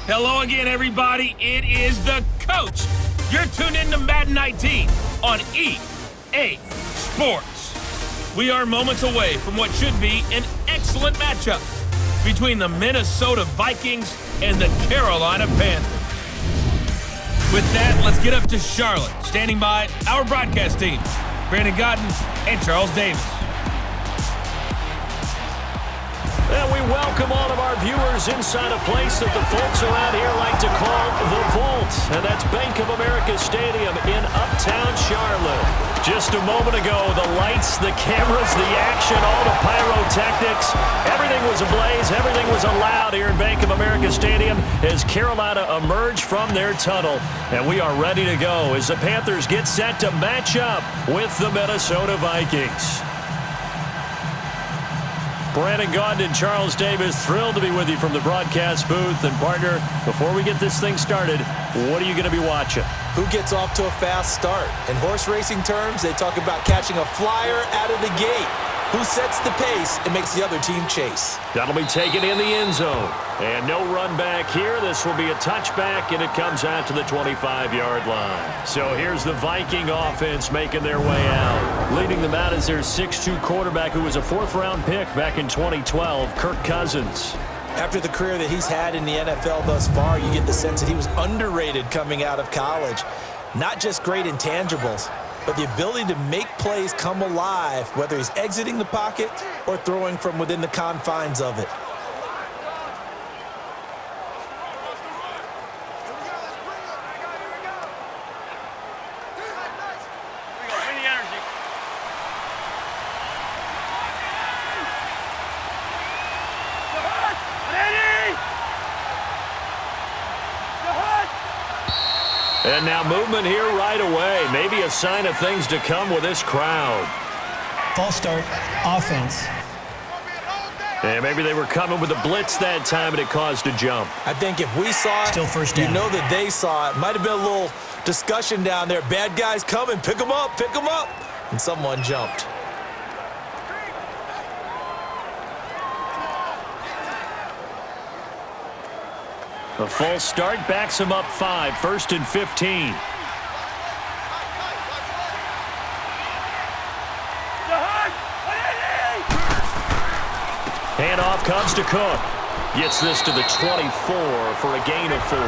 Hello again, everybody. It is the coach. You're tuned in to Madden 19 on EA Sports. We are moments away from what should be an excellent matchup between the Minnesota Vikings and the Carolina Panthers. With that, let's get up to Charlotte. Standing by, our broadcast team, Brandon Godden and Charles Davis. And we welcome all of our viewers inside a place that the folks around here like to call the Vault. And that's Bank of America Stadium in Uptown Charlotte. Just a moment ago, the lights, the cameras, the action, all the pyrotechnics, everything was ablaze, everything was allowed here in Bank of America Stadium as Carolina emerged from their tunnel. And we are ready to go as the Panthers get set to match up with the Minnesota Vikings. Brandon Gaudin and Charles Davis, thrilled to be with you from the broadcast booth. And partner, before we get this thing started, what are you going to be watching? Who gets off to a fast start? In horse racing terms, they talk about catching a flyer out of the gate. Who sets the pace and makes the other team chase? That'll be taken in the end zone. And no run back here. This will be a touchback, and it comes out to the 25-yard line. So here's the Viking offense making their way out. Leading them out is their 6'2 quarterback who was a fourth-round pick back in 2012, Kirk Cousins. After the career that he's had in the NFL thus far, you get the sense that he was underrated coming out of college. Not just great intangibles, but the ability to make plays come alive, whether he's exiting the pocket or throwing from within the confines of it. And now movement here right away. Maybe a sign of things to come with this crowd. False start, offense. And maybe they were coming with a blitz that time and it caused a jump. I think if we saw it, still first down. You know that they saw it. Might have been a little discussion down there. Bad guys coming, pick them up, pick them up. And someone jumped. A false start backs him up 5, 1st and 15. Handoff comes to Cook. Gets this to the 24 for a gain of 4.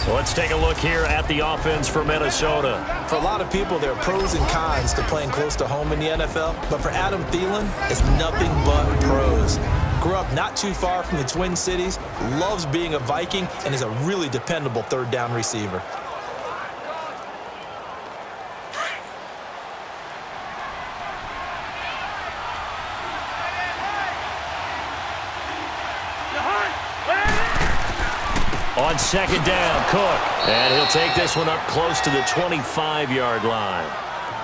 Let's take a look here at the offense for Minnesota. For a lot of people, there are pros and cons to playing close to home in the NFL. But for Adam Thielen, it's nothing but pros. Grew up not too far from the Twin Cities, loves being a Viking, and is a really dependable third down receiver. On second down, Cook. And he'll take this one up close to the 25-yard line.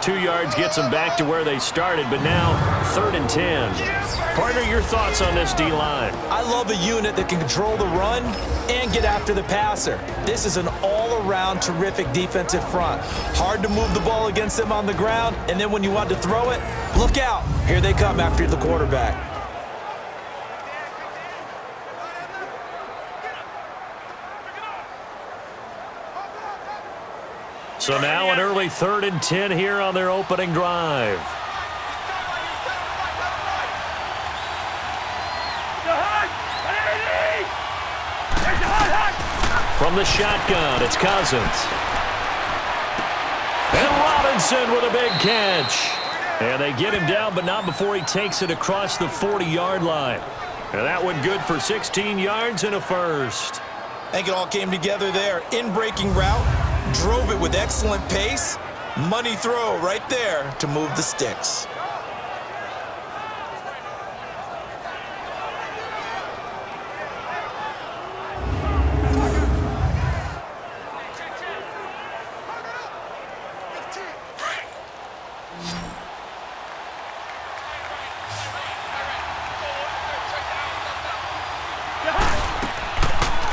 2 yards gets them back to where they started, but now 3rd and 10. Partner, your thoughts on this D-line? I love a unit that can control the run and get after the passer. This is an all-around terrific defensive front. Hard to move the ball against them on the ground, and then when you want to throw it, look out. Here they come after the quarterback. So now an early 3rd and 10 here on their opening drive. From the shotgun, it's Cousins. And Robinson with a big catch. And they get him down, but not before he takes it across the 40-yard line. And that one good for 16 yards and a first. I think it all came together there. In-breaking route. Drove it with excellent pace. Money throw right there to move the sticks.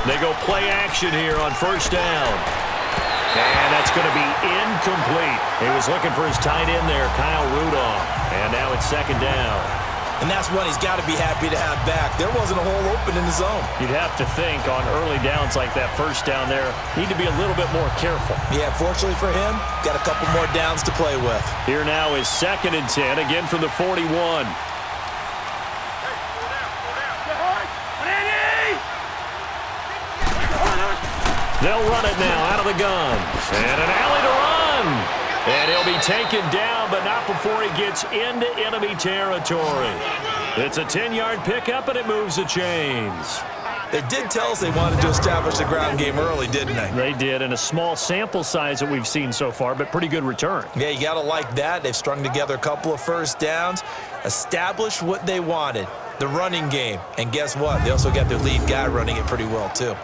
They go play action here on 1st down. And that's going to be incomplete. He was looking for his tight end there, Kyle Rudolph. And now it's 2nd down. And that's one he's got to be happy to have back. There wasn't a hole open in the zone. You'd have to think on early downs like that first down there, need to be a little bit more careful. Yeah, fortunately for him, got a couple more downs to play with. Here now is 2nd and 10, again from the 41. They'll run it now out of the gun. And an alley to run. And he'll be taken down, but not before he gets into enemy territory. It's a 10-yard pickup, and it moves the chains. They did tell us they wanted to establish the ground game early, didn't they? They did, and a small sample size that we've seen so far, but pretty good return. Yeah, you got to like that. They've strung together a couple of first downs, established what they wanted, the running game. And guess what? They also got their lead guy running it pretty well, too.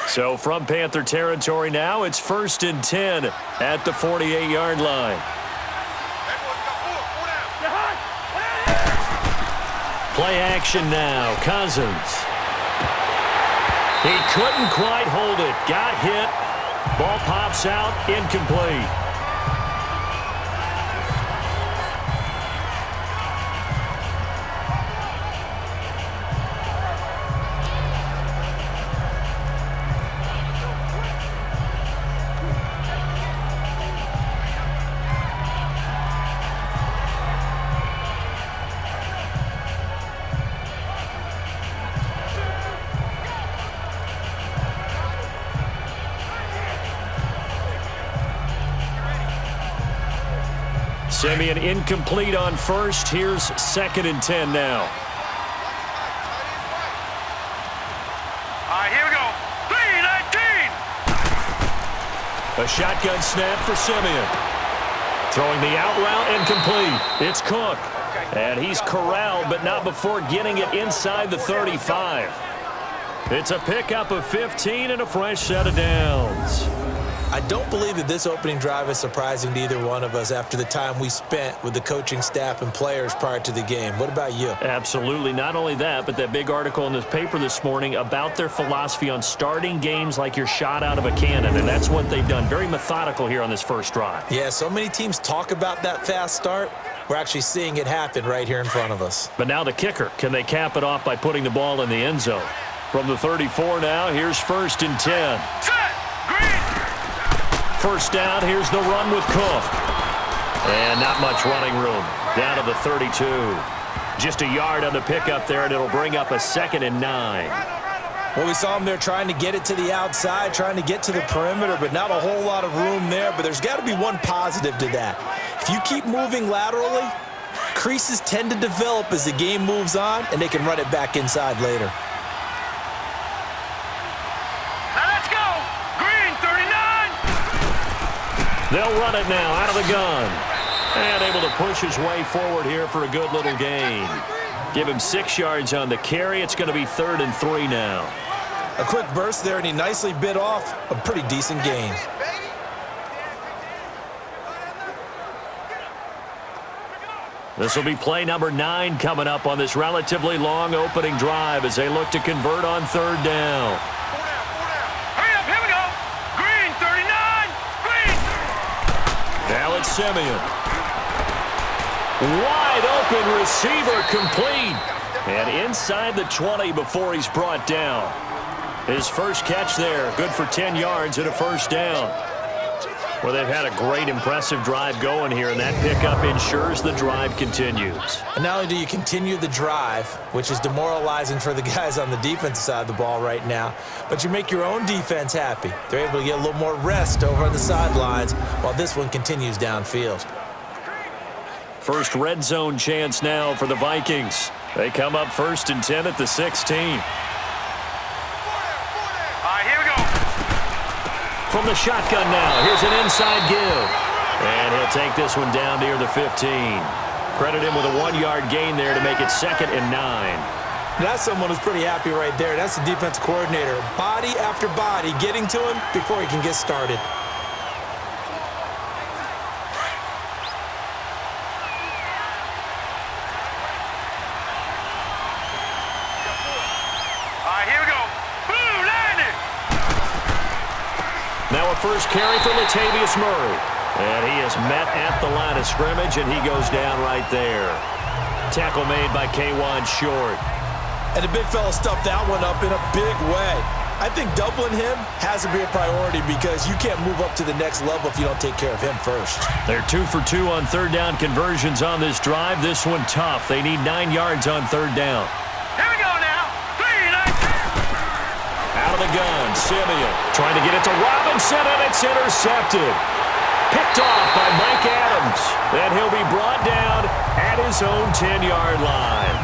So from Panther territory now, it's 1st and 10 at the 48-yard line. Play action now, Cousins. He couldn't quite hold it. Got hit. Ball pops out, incomplete. Simeon incomplete on first. Here's 2nd and 10 now. All right, here we go. 3-19. A shotgun snap for Simeon. Throwing the out route incomplete. It's Cook. And he's corralled, but not before getting it inside the 35. It's a pickup of 15 and a fresh set of downs. I don't believe that this opening drive is surprising to either one of us after the time we spent with the coaching staff and players prior to the game. What about you? Absolutely. Not only that, but that big article in this paper this morning about their philosophy on starting games like you're shot out of a cannon, and that's what they've done. Very methodical here on this first drive. Yeah, so many teams talk about that fast start. We're actually seeing it happen right here in front of us. But now the kicker. Can they cap it off by putting the ball in the end zone? From the 34 now, here's 1st and 10. Set. Green. First down, here's the run with Cook. And not much running room. Down to the 32. Just a yard on the pickup there, and it'll bring up a 2nd and 9. Well, we saw him there trying to get it to the outside, trying to get to the perimeter, but not a whole lot of room there. But there's got to be one positive to that. If you keep moving laterally, creases tend to develop as the game moves on, and they can run it back inside later. They'll run it now out of the gun. And able to push his way forward here for a good little gain. Give him 6 yards on the carry. It's going to be 3rd and 3 now. A quick burst there, and he nicely bit off a pretty decent gain. This will be play number 9 coming up on this relatively long opening drive as they look to convert on 3rd down. Now it's Simeon. Wide open receiver complete. And inside the 20 before he's brought down. His first catch there, good for 10 yards and a first down. Well, they've had a great, impressive drive going here, and that pickup ensures the drive continues. And not only do you continue the drive, which is demoralizing for the guys on the defensive side of the ball right now, but you make your own defense happy. They're able to get a little more rest over on the sidelines while this one continues downfield. First red zone chance now for the Vikings. They come up 1st and 10 at the 16. From the shotgun now, here's an inside give. And he'll take this one down near the 15. Credit him with a 1-yard gain there to make it 2nd and 9. That's someone who's pretty happy right there. That's the defense coordinator. Body after body getting to him before he can get started. Now a first carry for Latavius Murray. And he is met at the line of scrimmage, and he goes down right there. Tackle made by K1 Short. And the big fella stuffed that one up in a big way. I think doubling him has to be a priority because you can't move up to the next level if you don't take care of him first. They're 2 for 2 on third down conversions on this drive. This one tough. They need 9 yards on third down. Here we go now. 3 and 9. Out of the gun, Simeon trying to get it to Robinson, and it's intercepted. Picked off by Mike Adams. And he'll be brought down at his own 10-yard line.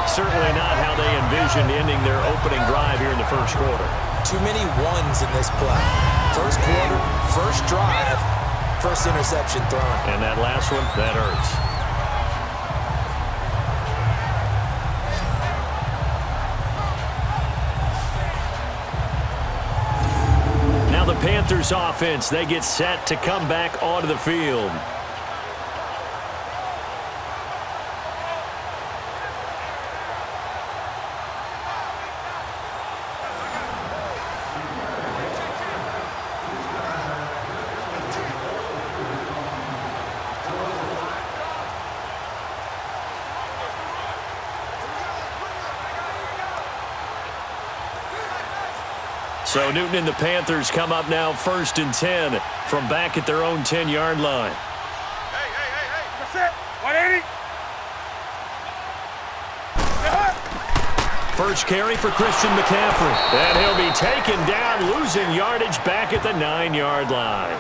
Certainly not how they envisioned ending their opening drive here in the first quarter. Too many ones in this play. First quarter, first drive, first interception thrown. And that last one, that hurts. Now the Panthers offense, they get set to come back onto the field. So Newton and the Panthers come up now 1st and 10 from back at their own 10-yard line. Hey. That's it. 180. First carry for Christian McCaffrey. And he'll be taken down, losing yardage back at the 9-yard line.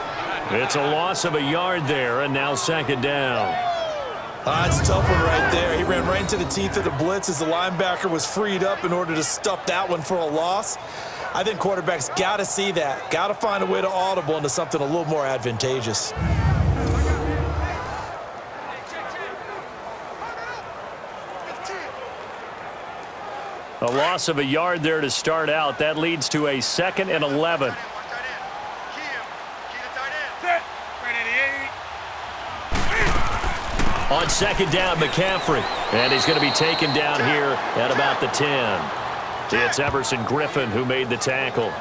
It's a loss of a yard there, and now 2nd down. That's a tough one right there. He ran right into the teeth of the blitz as the linebacker was freed up in order to stuff that one for a loss. I think quarterbacks got to see that. Got to find a way to audible into something a little more advantageous. A loss of a yard there to start out. That leads to a 2nd and 11. On 2nd down, McCaffrey. And he's going to be taken down here at about the 10. It's Everson Griffin who made the tackle.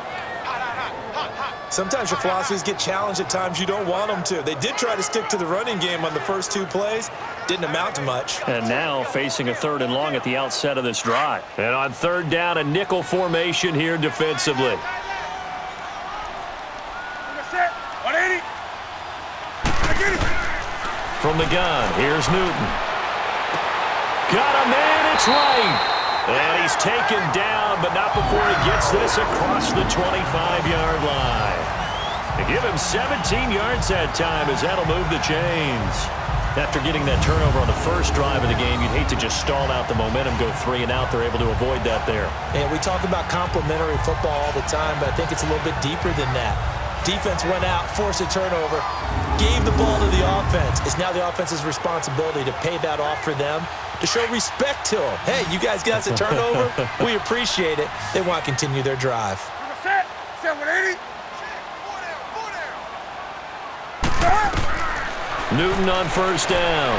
Sometimes your philosophies get challenged at times you don't want them to. They did try to stick to the running game on the first 2 plays. Didn't amount to much. And now facing a 3rd and long at the outset of this drive. And on 3rd down, a nickel formation here defensively. 180. From the gun, here's Newton. Got a man, it's right. And he's taken down, but not before he gets this across the 25-yard line. They give him 17 yards that time as that'll move the chains. After getting that turnover on the first drive of the game, you'd hate to just stall out the momentum, go 3 and out. They're able to avoid that there. And we talk about complementary football all the time, but I think it's a little bit deeper than that. Defense went out, forced a turnover, gave the ball to the offense. It's now the offense's responsibility to pay that off for them, to show respect to them. Hey, you guys got us a turnover. We appreciate it. They want to continue their drive. Set 180. Newton on 1st down.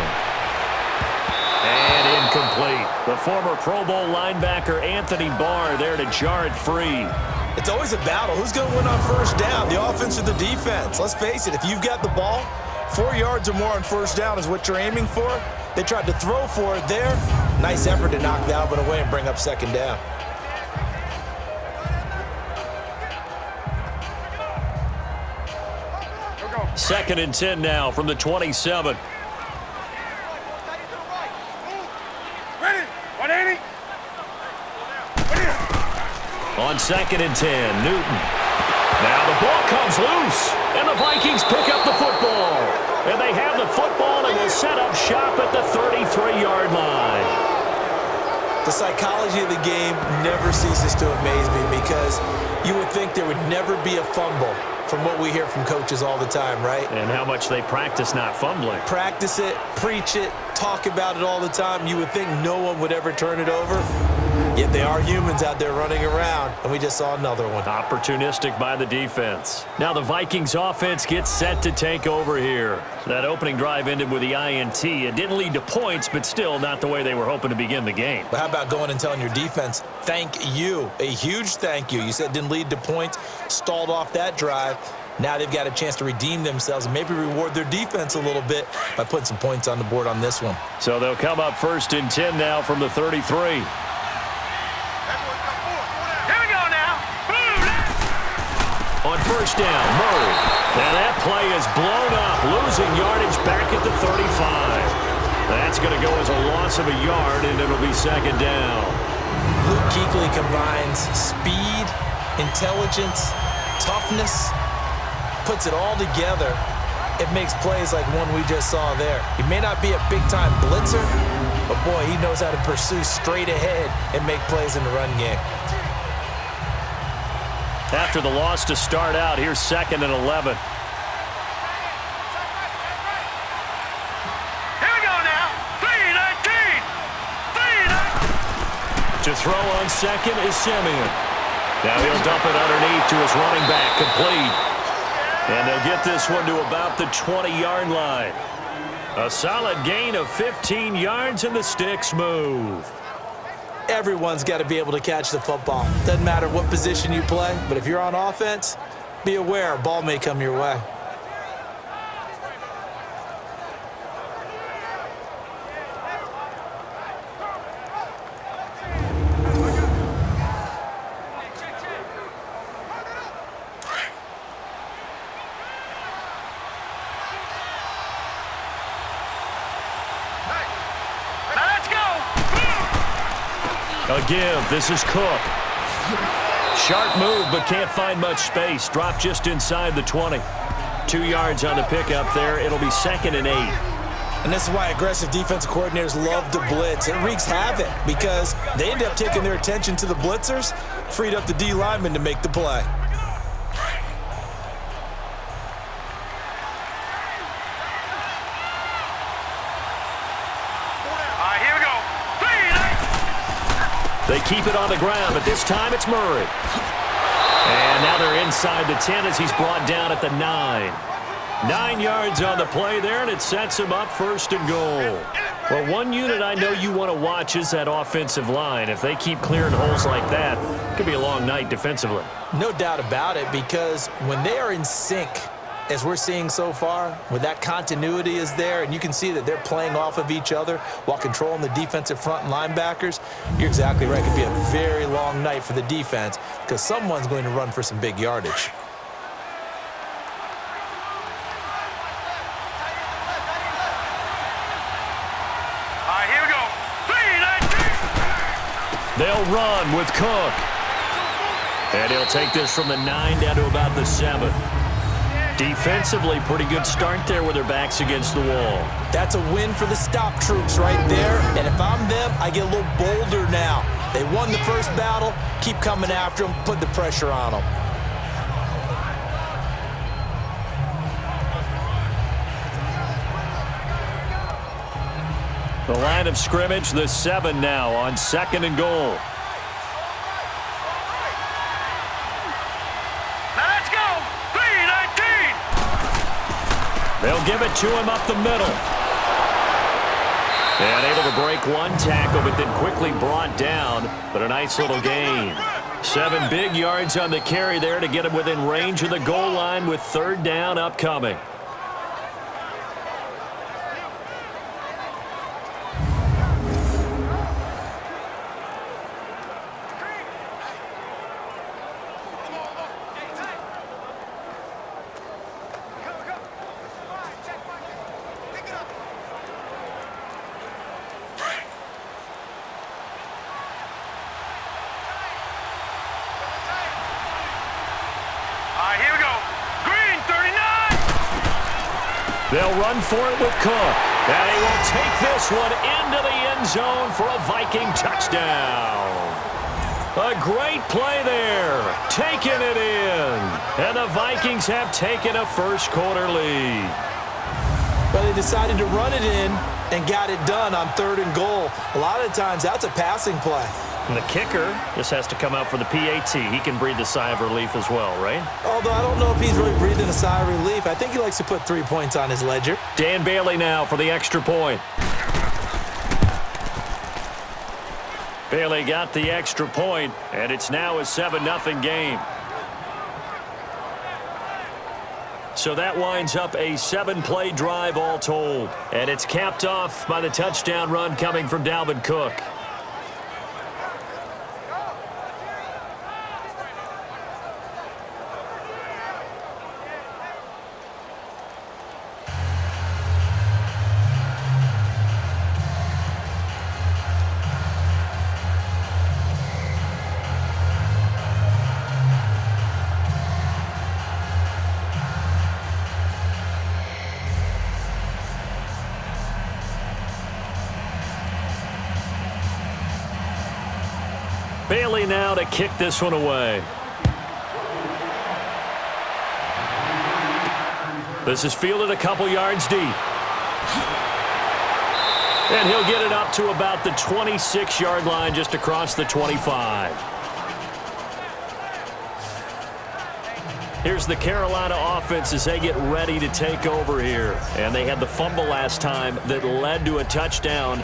And incomplete. The former Pro Bowl linebacker Anthony Barr there to jar it free. It's always a battle. Who's going to win on 1st down, the offense or the defense? Let's face it, if you've got the ball, 4 yards or more on 1st down is what you're aiming for. They tried to throw for it there. Nice effort to knock that one away and bring up 2nd down. Second and 10 now from the 27. Ready. 180. On 2nd and 10, Newton. Now the ball comes loose, and the Vikings pick up the football. And they have the football and will set up shop at the 33-yard line. The psychology of the game never ceases to amaze me because you would think there would never be a fumble from what we hear from coaches all the time, right? And how much they practice not fumbling. Practice it, preach it, talk about it all the time. You would think no one would ever turn it over. Yet they are humans out there running around, and we just saw another one. Opportunistic by the defense. Now the Vikings offense gets set to take over here. That opening drive ended with the INT. It didn't lead to points, but still not the way they were hoping to begin the game. But how about going and telling your defense, thank you, a huge thank you. You said it didn't lead to points, stalled off that drive. Now they've got a chance to redeem themselves and maybe reward their defense a little bit by putting some points on the board on this one. So they'll come up 1st and 10 now from the 33. On 1st down, Murray. Now that play is blown up, losing yardage back at the 35. That's going to go as a loss of a yard, and it'll be 2nd down. Luke Kuechly combines speed, intelligence, toughness, puts it all together. It makes plays like one we just saw there. He may not be a big-time blitzer, but boy, he knows how to pursue straight ahead and make plays in the run game. After the loss to start out, here's 2nd and 11. Here we go now. 3-19. To throw on 2nd is Simeon. Now he'll dump it underneath to his running back, complete. And they'll get this one to about the 20-yard line. A solid gain of 15 yards, and the sticks move. Everyone's got to be able to catch the football. Doesn't matter what position you play, but if you're on offense, be aware a ball may come your way. A give. This is Cook. Sharp move, but can't find much space. Dropped just inside the 20. 2 yards on the pickup there. It'll be 2nd and 8. And this is why aggressive defensive coordinators love to blitz. It wreaks havoc because they end up taking their attention to the blitzers, freed up the D lineman to make the play. They keep it on the ground, but this time it's Murray. And now they're inside the 10 as he's brought down at the 9. 9 yards on the play there, and it sets him up 1st and goal. Well, one unit I know you want to watch is that offensive line. If they keep clearing holes like that, it could be a long night defensively. No doubt about it, because when they are in sync, as we're seeing so far, when that continuity is there and you can see that they're playing off of each other while controlling the defensive front and linebackers, you're exactly right. It could be a very long night for the defense because someone's going to run for some big yardage. Here we go. 3-19. They'll run with Cook. And he'll take this from the 9 down to about the 7. Defensively, pretty good start there with their backs against the wall. That's a win for the stop troops right there. And if I'm them, I get a little bolder now. They won the first battle. Keep coming after them. Put the pressure on them. The line of scrimmage, the 7 now on 2nd and goal. They'll give it to him up the middle. And able to break one tackle, but then quickly brought down. But a nice little gain. 7 big yards on the carry there to get him within range of the goal line with 3rd down upcoming. Here we go. Green, 39. They'll run for it with Cook. And he will take this one into the end zone for a Viking touchdown. A great play there. Taking it in. And the Vikings have taken a first-quarter lead. But they decided to run it in and got it done on 3rd and goal. A lot of times, that's a passing play. And the kicker just has to come out for the PAT. He can breathe a sigh of relief as well, right? Although I don't know if he's really breathing a sigh of relief. I think he likes to put 3 points on his ledger. Dan Bailey now for the extra point. Bailey got the extra point, and it's now a 7-0 game. So that winds up a 7-play drive all told. And it's capped off by the touchdown run coming from Dalvin Cook. Bailey now to kick this one away. This is fielded a couple yards deep. And he'll get it up to about the 26-yard line, just across the 25. Here's the Carolina offense as they get ready to take over here. And they had the fumble last time that led to a touchdown.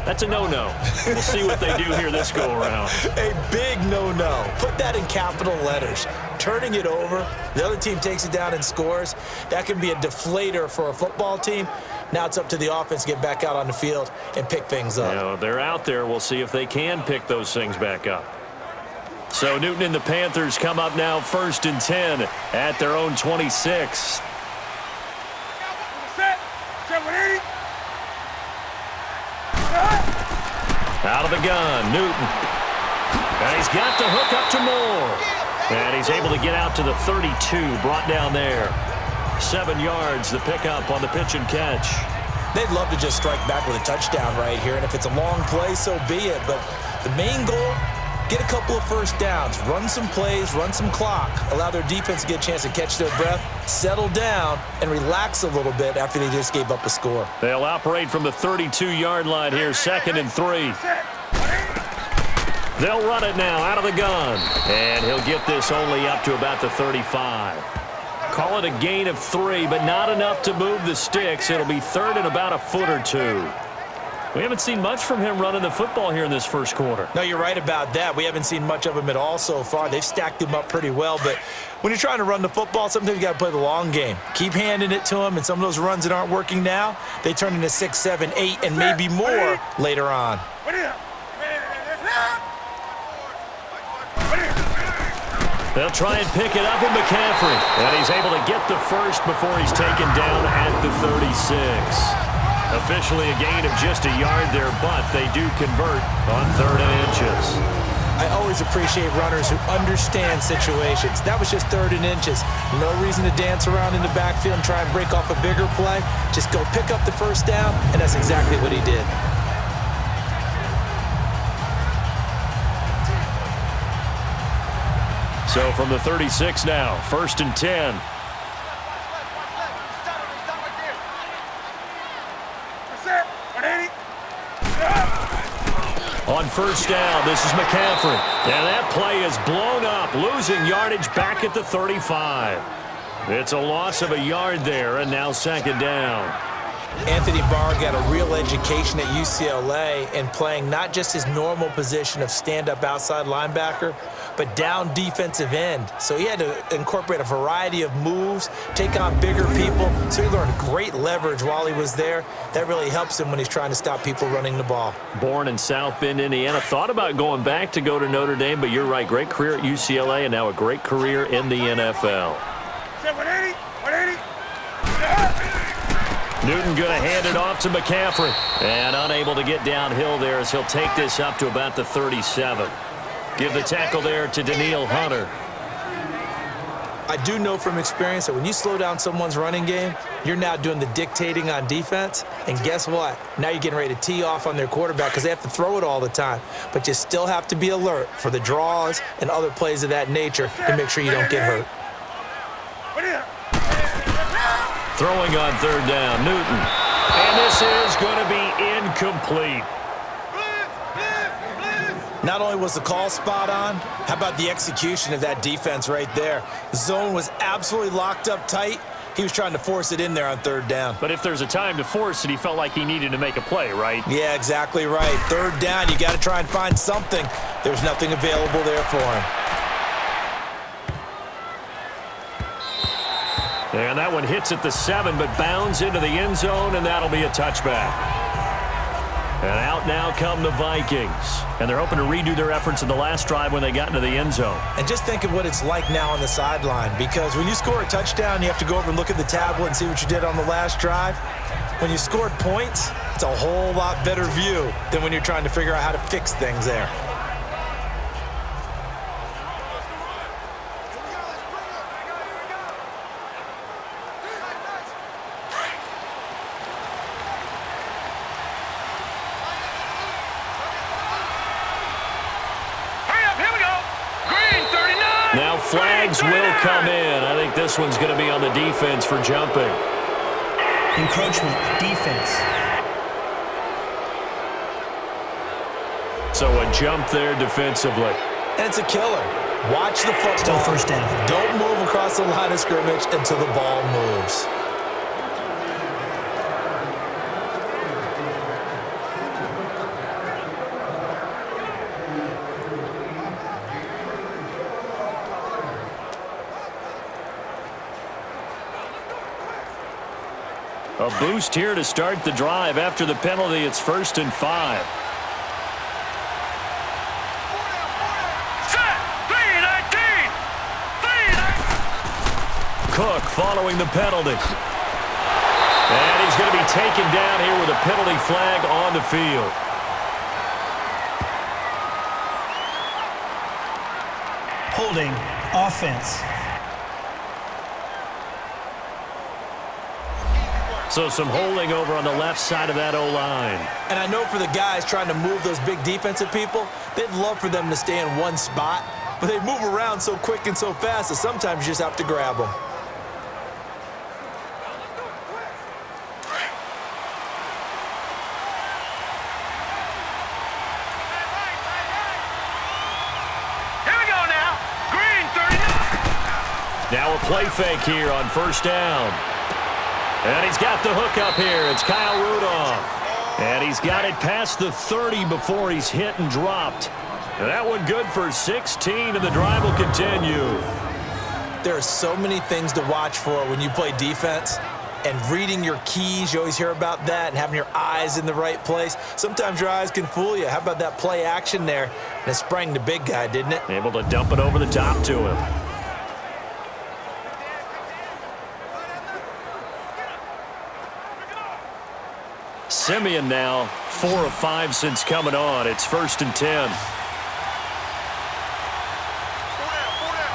That's a no-no. We'll see what they do here this go-around. A big no-no. Put that in capital letters. Turning it over, the other team takes it down and scores. That can be a deflator for a football team. Now it's up to the offense to get back out on the field and pick things up. You know, they're out there. We'll see if they can pick those things back up. So Newton and the Panthers come up now 1st and 10 at their own 26. Out of the gun, Newton. And he's got the hook up to Moore. And he's able to get out to the 32, brought down there. 7 yards, the pickup on the pitch and catch. They'd love to just strike back with a touchdown right here, and if it's a long play, so be it. But the main goal, get a couple of first downs, run some plays, run some clock, allow their defense to get a chance to catch their breath, settle down, and relax a little bit after they just gave up a score. They'll operate from the 32-yard line here, 2nd and 3. They'll run it now out of the gun. And he'll get this only up to about the 35. Call it a gain of 3, but not enough to move the sticks. It'll be 3rd and about a foot or 2. We haven't seen much from him running the football here in this first quarter. No, you're right about that. We haven't seen much of him at all so far. They've stacked him up pretty well, but when you're trying to run the football, sometimes you got to play the long game. Keep handing it to him, and some of those runs that aren't working now, they turn into 6, 7, 8, and maybe more later on. They'll try and pick it up with McCaffrey. And he's able to get the first before he's taken down at the 36. Officially a gain of just a yard there, but they do convert on 3rd and inches. I always appreciate runners who understand situations. That was just 3rd and inches. No reason to dance around in the backfield and try and break off a bigger play. Just go pick up the first down, and that's exactly what he did. So from the 36 now, 1st and 10. On 1st down, this is McCaffrey. And that play is blown up, losing yardage back at the 35. It's a loss of a yard there, and now 2nd down. Anthony Barr got a real education at UCLA in playing not just his normal position of stand-up outside linebacker, but down defensive end. So he had to incorporate a variety of moves, take on bigger people. So he learned great leverage while he was there. That really helps him when he's trying to stop people running the ball. Born in South Bend, Indiana. Thought about going back to go to Notre Dame, but you're right. Great career at UCLA and now a great career in the NFL. 180, 180. Newton going to hand it off to McCaffrey. And unable to get downhill there as he'll take this up to about the 37. Give the tackle there to Daniil Hunter. I do know from experience that when you slow down someone's running game, you're now doing the dictating on defense. And guess what? Now you're getting ready to tee off on their quarterback because they have to throw it all the time. But you still have to be alert for the draws and other plays of that nature to make sure you don't get hurt. Throwing on 3rd down, Newton. And this is going to be incomplete. Not only was the call spot on, how about the execution of that defense right there? The zone was absolutely locked up tight. He was trying to force it in there on 3rd down. But if there's a time to force it, he felt like he needed to make a play, right? Yeah, exactly right. 3rd down, you got to try and find something. There's nothing available there for him. And that one hits at the 7, but bounds into the end zone, and that'll be a touchback. And out now come the Vikings. And they're hoping to redo their efforts in the last drive when they got into the end zone. And just think of what it's like now on the sideline, because when you score a touchdown, you have to go over and look at the tablet and see what you did on the last drive. When you scored points, it's a whole lot better view than when you're trying to figure out how to fix things there. Now flags will come in. I think this one's going to be on the defense for jumping. Encroachment, defense. So a jump there defensively. And it's a killer. Watch the football. Still first down. Don't move across the line of scrimmage until the ball moves. A boost here to start the drive. After the penalty, it's 1st and 5. Cook following the penalty. And he's going to be taken down here with a penalty flag on the field. Holding, offense. So some holding over on the left side of that O-line. And I know for the guys trying to move those big defensive people, they'd love for them to stay in one spot, but they move around so quick and so fast that sometimes you just have to grab them. Here we go now. Green 39. Now a play fake here on 1st down. And he's got the hook up here. It's Kyle Rudolph. And he's got it past the 30 before he's hit and dropped. And that one good for 16, and the drive will continue. There are so many things to watch for when you play defense. And reading your keys, you always hear about that, and having your eyes in the right place. Sometimes your eyes can fool you. How about that play action there? And it sprang the big guy, didn't it? Able to dump it over the top to him. Simeon now 4 of 5 since coming on. It's 1st and 10. All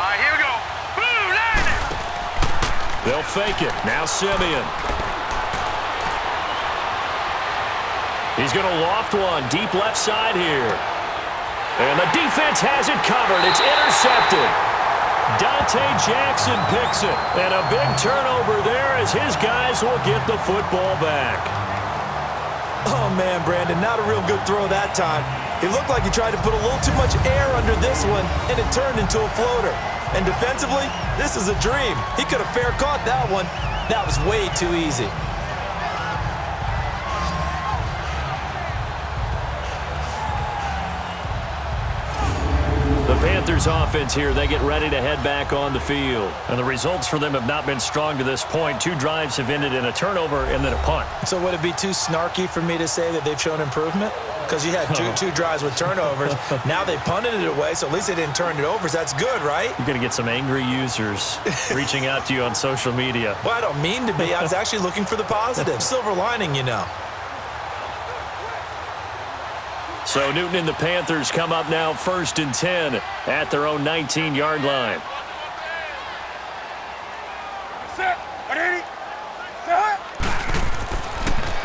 right, here we go. Blue line. They'll fake it. Now Simeon. He's going to loft one deep left side here. And the defense has it covered. It's intercepted. Dante Jackson picks it. And a big turnover there as his guys will get the football back. Oh, man, Brandon, not a real good throw that time. It looked like he tried to put a little too much air under this one, and it turned into a floater. And defensively, this is a dream. He could have fair caught that one. That was way too easy. The Panthers offense here, they get ready to head back on the field. And the results for them have not been strong to this point. 2 drives have ended in a turnover and then a punt. So would it be too snarky for me to say that they've shown improvement? Because you had two drives with turnovers. Now they punted it away, so at least they didn't turn it over. So that's good, right? You're going to get some angry users reaching out to you on social media. Well, I don't mean to be. I was actually looking for the positive. Silver lining, you know. So Newton and the Panthers come up now 1st and 10 at their own 19-yard line. Set. 180. Set.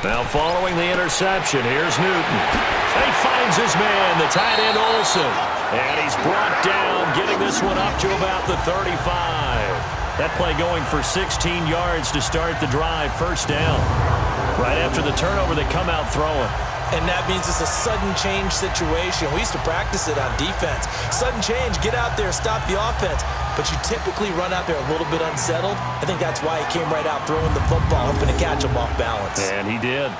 Now following the interception, here's Newton. And he finds his man, the tight end Olsen. And he's brought down, getting this one up to about the 35. That play going for 16 yards to start the drive, 1st down. Right after the turnover, they come out throwing. And that means it's a sudden change situation. We used to practice it on defense. Sudden change, get out there, stop the offense. But you typically run out there a little bit unsettled. I think that's why he came right out throwing the football, hoping to catch him off balance. And he did.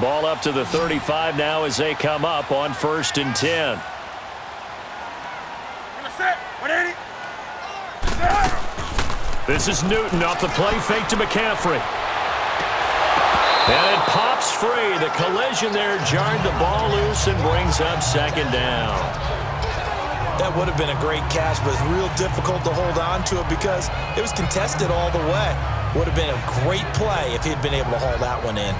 Ball up to the 35 now as they come up on 1st and 10. This is Newton off the play fake to McCaffrey. And it pops free. The collision there jarred the ball loose and brings up second down. That would have been a great catch, but it's real difficult to hold on to it because it was contested all the way. Would have been a great play if he'd been able to haul that one in.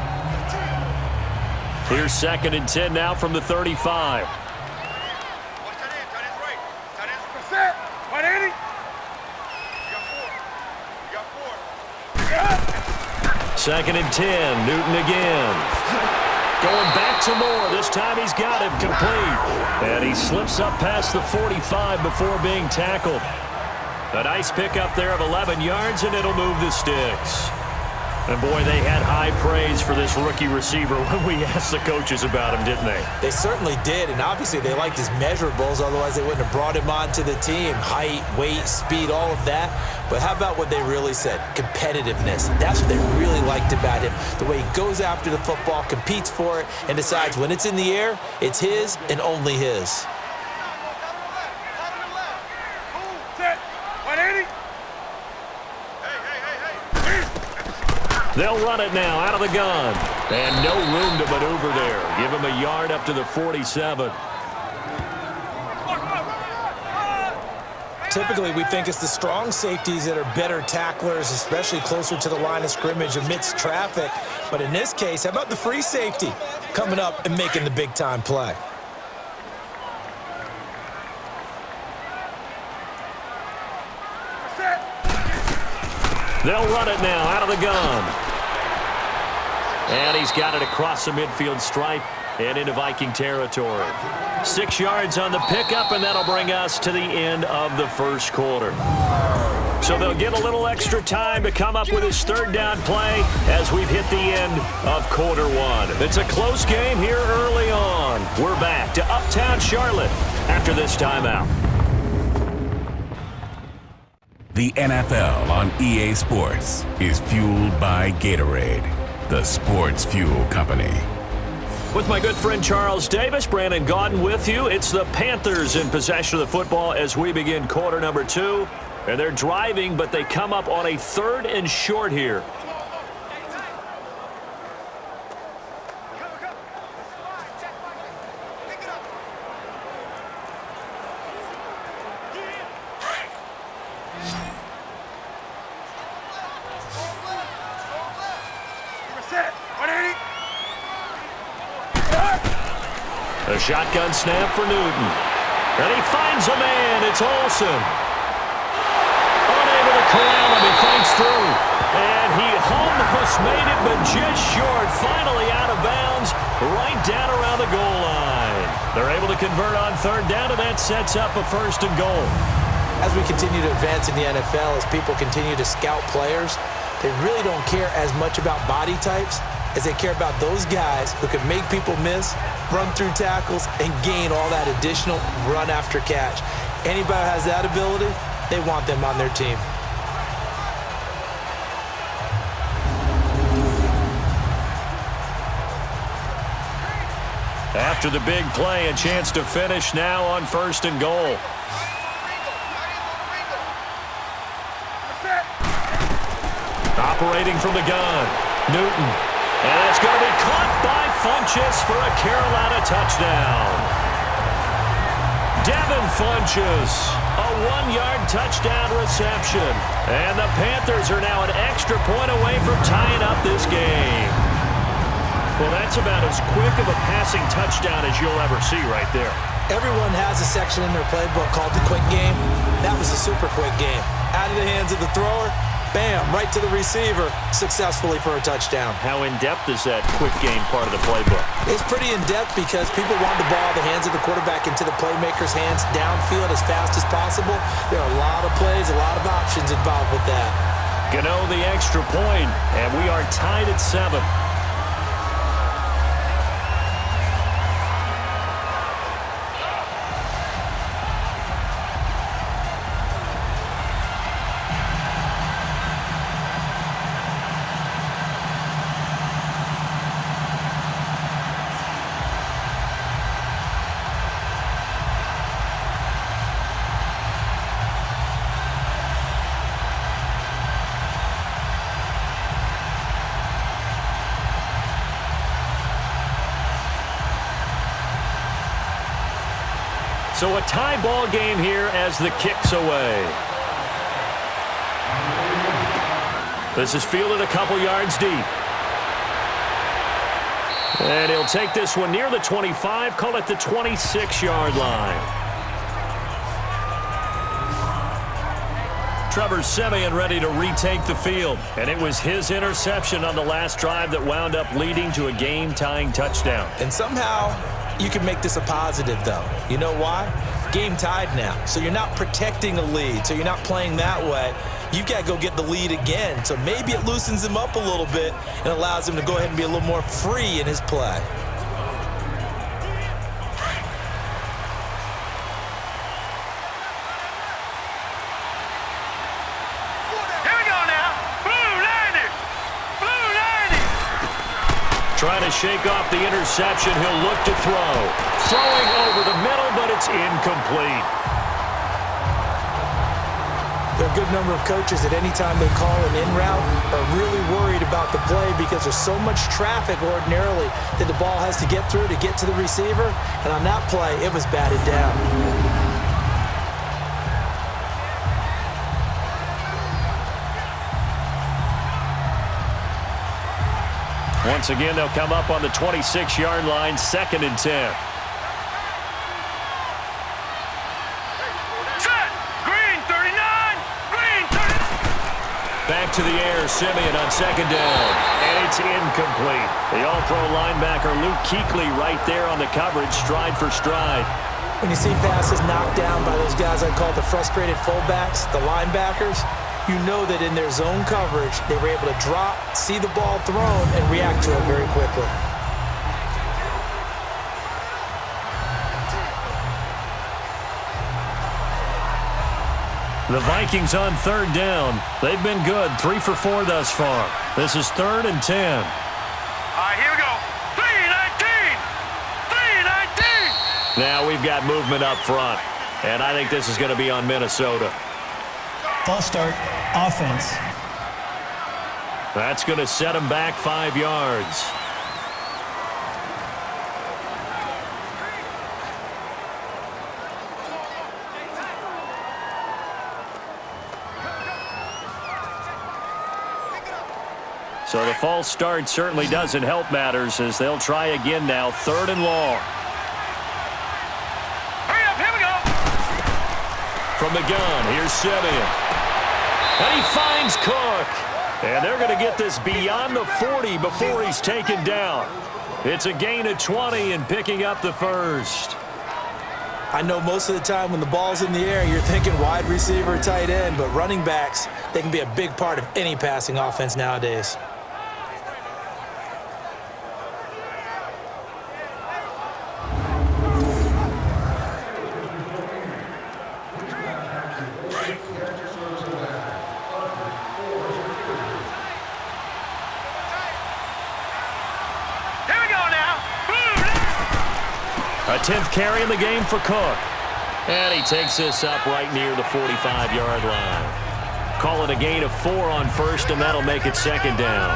Here's 2nd and 10 now from the 35. Second and 10, Newton again. Going back to Moore. This time he's got him complete. And he slips up past the 45 before being tackled. A nice pickup there of 11 yards, and it'll move the sticks. And, boy, they had high praise for this rookie receiver when we asked the coaches about him, didn't they? They certainly did, and obviously they liked his measurables. Otherwise, they wouldn't have brought him onto the team. Height, weight, speed, all of that. But how about what they really said? Competitiveness. That's what they really liked about him. The way he goes after the football, competes for it, and decides when it's in the air, it's his and only his. They'll run it now out of the gun. And no room to maneuver there. Give him a yard up to the 47. Typically, we think it's the strong safeties that are better tacklers, especially closer to the line of scrimmage amidst traffic. But in this case, how about the free safety coming up and making the big-time play? They'll run it now out of the gun. And he's got it across the midfield stripe and into Viking territory. 6 yards on the pickup, and that'll bring us to the end of the first quarter. So they'll get a little extra time to come up with his 3rd down play as we've hit the end of quarter 1. It's a close game here early on. We're back to Uptown Charlotte after this timeout. The NFL on EA Sports is fueled by Gatorade, the sports fuel company. With my good friend Charles Davis, Brandon Gaudin with you. It's the Panthers in possession of the football as we begin quarter number 2. And they're driving, but they come up on a 3rd and short here. A shotgun snap for Newton. And he finds a man. It's Olsen. Unable to corral him. He fights through. And he almost made it, but just short. Finally out of bounds, right down around the goal line. They're able to convert on 3rd down, and that sets up a 1st and goal. As we continue to advance in the NFL, as people continue to scout players, they really don't care as much about body types as they care about those guys who can make people miss, run through tackles, and gain all that additional run after catch. Anybody who has that ability, they want them on their team. After the big play, a chance to finish now on 1st and goal. Operating from the gun, Newton. And it's going to be caught by Funchess for a Carolina touchdown. Devin Funchess, a 1-yard touchdown reception. And the Panthers are now an extra point away from tying up this game. Well, that's about as quick of a passing touchdown as you'll ever see right there. Everyone has a section in their playbook called the quick game. That was a super quick game. Out of the hands of the thrower, bam, right to the receiver, successfully for a touchdown. How in-depth is that quick game part of the playbook? It's pretty in-depth because people want the ball out of the hands of the quarterback into the playmaker's hands downfield as fast as possible. There are a lot of plays, a lot of options involved with that. Gano the extra point, and we are tied at 7. So a tie ball game here as the kick's away. This is fielded a couple yards deep. And he'll take this one near the 25, call it the 26-yard line. Trevor Siemian ready to retake the field. And it was his interception on the last drive that wound up leading to a game-tying touchdown. And somehow you can make this a positive, though. You know why? Game tied now. So you're not protecting a lead. So you're not playing that way. You've got to go get the lead again. So maybe it loosens him up a little bit and allows him to go ahead and be a little more free in his play. Trying to shake off the interception. He'll look to throw. Throwing over the middle, but it's incomplete. There are a good number of coaches that anytime they call an in route are really worried about the play because there's so much traffic ordinarily that the ball has to get through to get to the receiver. And on that play, it was batted down. Once again, they'll come up on the 26-yard line, 2nd and 10. Set! Green 39! Green 39! Back to the air, Siemian on 2nd down. And it's incomplete. The all-pro linebacker Luke Kuechly right there on the coverage, stride for stride. When you see passes knocked down by those guys I call the frustrated fullbacks, the linebackers, you know that in their zone coverage, they were able to drop, see the ball thrown, and react to it very quickly. The Vikings on 3rd down. They've been good, 3 for 4 thus far. This is 3rd and 10. All right, here we go. 3-19! 3-19! Now we've got movement up front, and I think this is going to be on Minnesota. False start, offense. That's going to set him back 5 yards. So the false start certainly doesn't help matters as they'll try again now, 3rd and long. Hurry up, here we go! From the gun, here's Siemian. And he finds Kirk. And they're going to get this beyond the 40 before he's taken down. It's a gain of 20 and picking up the first. I know most of the time when the ball's in the air, you're thinking wide receiver, tight end, but running backs, they can be a big part of any passing offense nowadays. A 10th carry in the game for Cook. And he takes this up right near the 45-yard line. Call it a gain of 4 on 1st, and that'll make it 2nd down.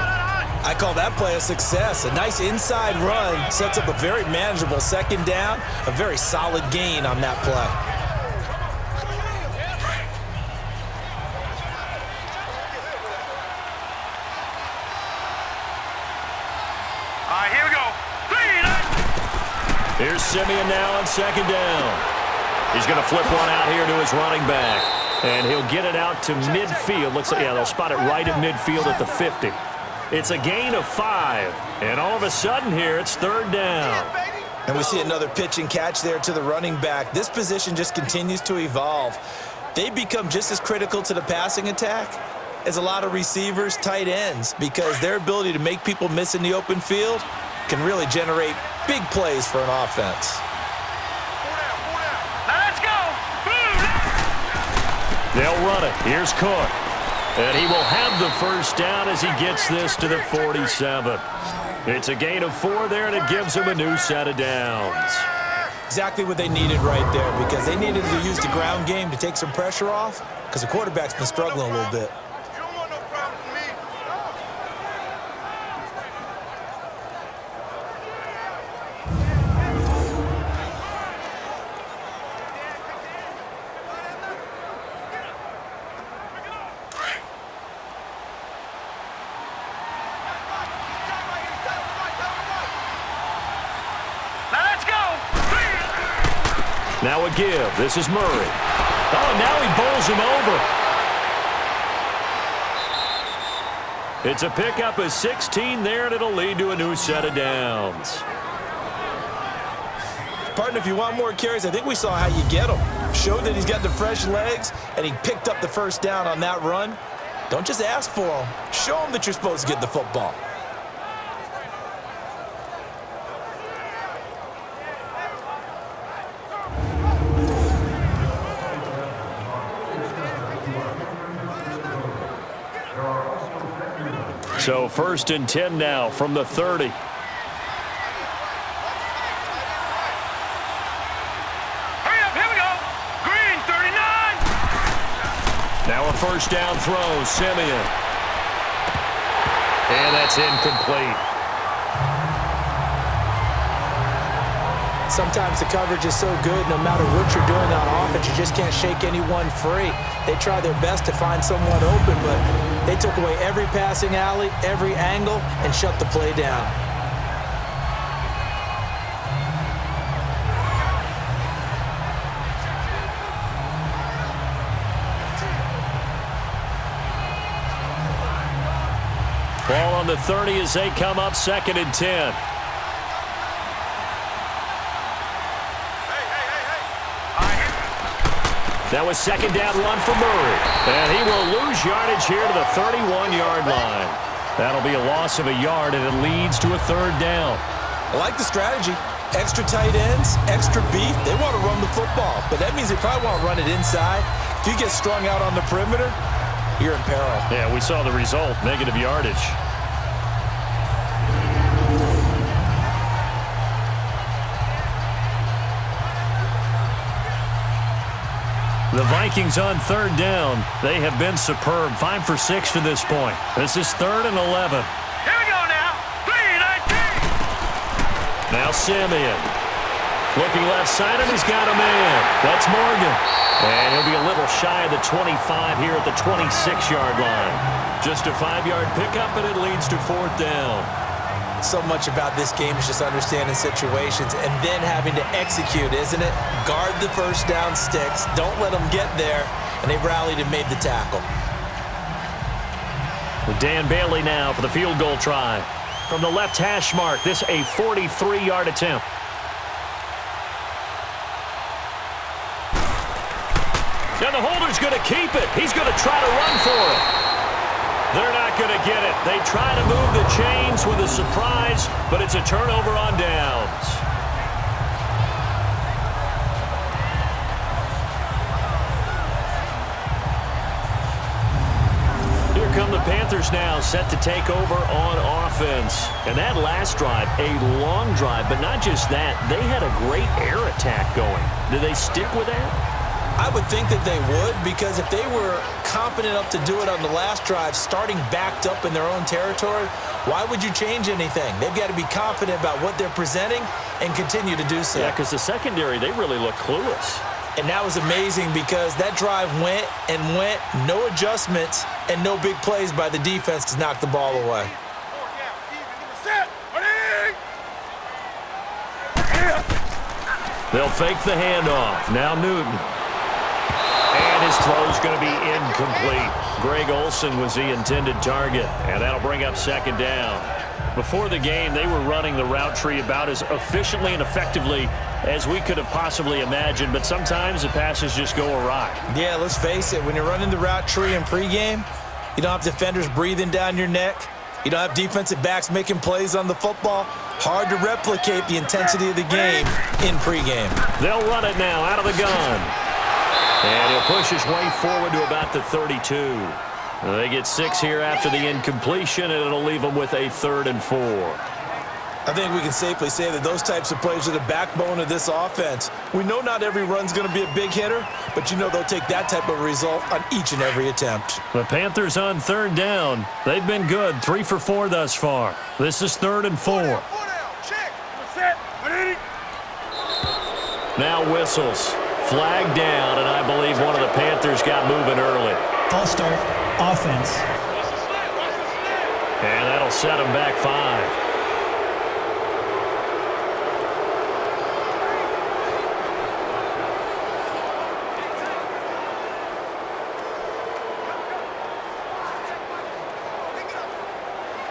I call that play a success. A nice inside run sets up a very manageable 2nd down, a very solid gain on that play. All right, here we go. 3-19! Here's Siemian now on 2nd down. He's going to flip one out here to his running back. And he'll get it out to midfield. Looks like, yeah, they'll spot it right at midfield at the 50. It's a gain of 5. And all of a sudden here, it's 3rd down. And we see another pitch and catch there to the running back. This position just continues to evolve. They become just as critical to the passing attack as a lot of receivers, tight ends, because their ability to make people miss in the open field can really generate big plays for an offense. Now let's go! They'll run it. Here's Cook. And he will have the first down as he gets this to the 47. It's a gain of 4 there, and it gives him a new set of downs. Exactly what they needed right there, because they needed to use the ground game to take some pressure off, because the quarterback's been struggling a little bit. You don't want no problem with me. Now a give. This is Murray. Oh, now he bowls him over. It's a pickup of 16 there, and it'll lead to a new set of downs. Partner, if you want more carries, I think we saw how you get him. Showed that he's got the fresh legs, and he picked up the first down on that run. Don't just ask for him. Show him that you're supposed to get the football. So 1st and 10 now from the 30. Now a first down throw, Simeon. And that's incomplete. Sometimes the coverage is so good, no matter what you're doing on offense, you just can't shake anyone free. They try their best to find someone open, but they took away every passing alley, every angle, and shut the play down. Ball on the 30 as they come up 2nd and 10. That was 2nd down run for Murray. And he will lose yardage here to the 31-yard line. That'll be a loss of a yard, and it leads to a 3rd down. I like the strategy. Extra tight ends, extra beef. They want to run the football, but that means they probably want to run it inside. If you get strung out on the perimeter, you're in peril. Yeah, we saw the result, negative yardage. The Vikings on 3rd down. They have been superb. 5 for 6 to this point. This is 3rd and 11. Here we go now. 3-19. Now Simeon. Looking left side, and he's got a man. That's Morgan. And he'll be a little shy of the 25 here at the 26-yard line. Just a 5-yard pickup, and it leads to 4th down. So much about this game is just understanding situations and then having to execute, isn't it? Guard the first down sticks. Don't let them get there. And they rallied and made the tackle. With Dan Bailey now for the field goal try. From the left hash mark, this a 43-yard attempt. And the holder's going to keep it. He's going to try to run for it. They're not going to get it. They try to move the chains with a surprise, but it's a turnover on downs. Here come the Panthers now, set to take over on offense. And that last drive, a long drive, but not just that. They had a great air attack going. Do they stick with that? I would think that they would, because if they were competent enough to do it on the last drive, starting backed up in their own territory, why would you change anything? They've got to be confident about what they're presenting and continue to do so. Yeah, because the secondary, they really look clueless. And that was amazing because that drive went and went, no adjustments and no big plays by the defense to knock the ball away. They'll fake the handoff. Now Newton. And his throw's going to be incomplete. Greg Olsen was the intended target, and that'll bring up 2nd down. Before the game, they were running the route tree about as efficiently and effectively as we could have possibly imagined, but sometimes the passes just go awry. Yeah, let's face it. When you're running the route tree in pregame, you don't have defenders breathing down your neck. You don't have defensive backs making plays on the football. Hard to replicate the intensity of the game in pregame. They'll run it now out of the gun. And he'll push his way forward to about the 32. They get 6 here after the incompletion, and it'll leave them with a 3rd and 4. I think we can safely say that those types of plays are the backbone of this offense. We know not every run's going to be a big hitter, but you know they'll take that type of result on each and every attempt. The Panthers on 3rd down. They've been good, 3 for 4 thus far. This is 3rd and 4. Now whistles. Flag down, and I believe one of the Panthers got moving early. False start, offense. And that'll set them back 5.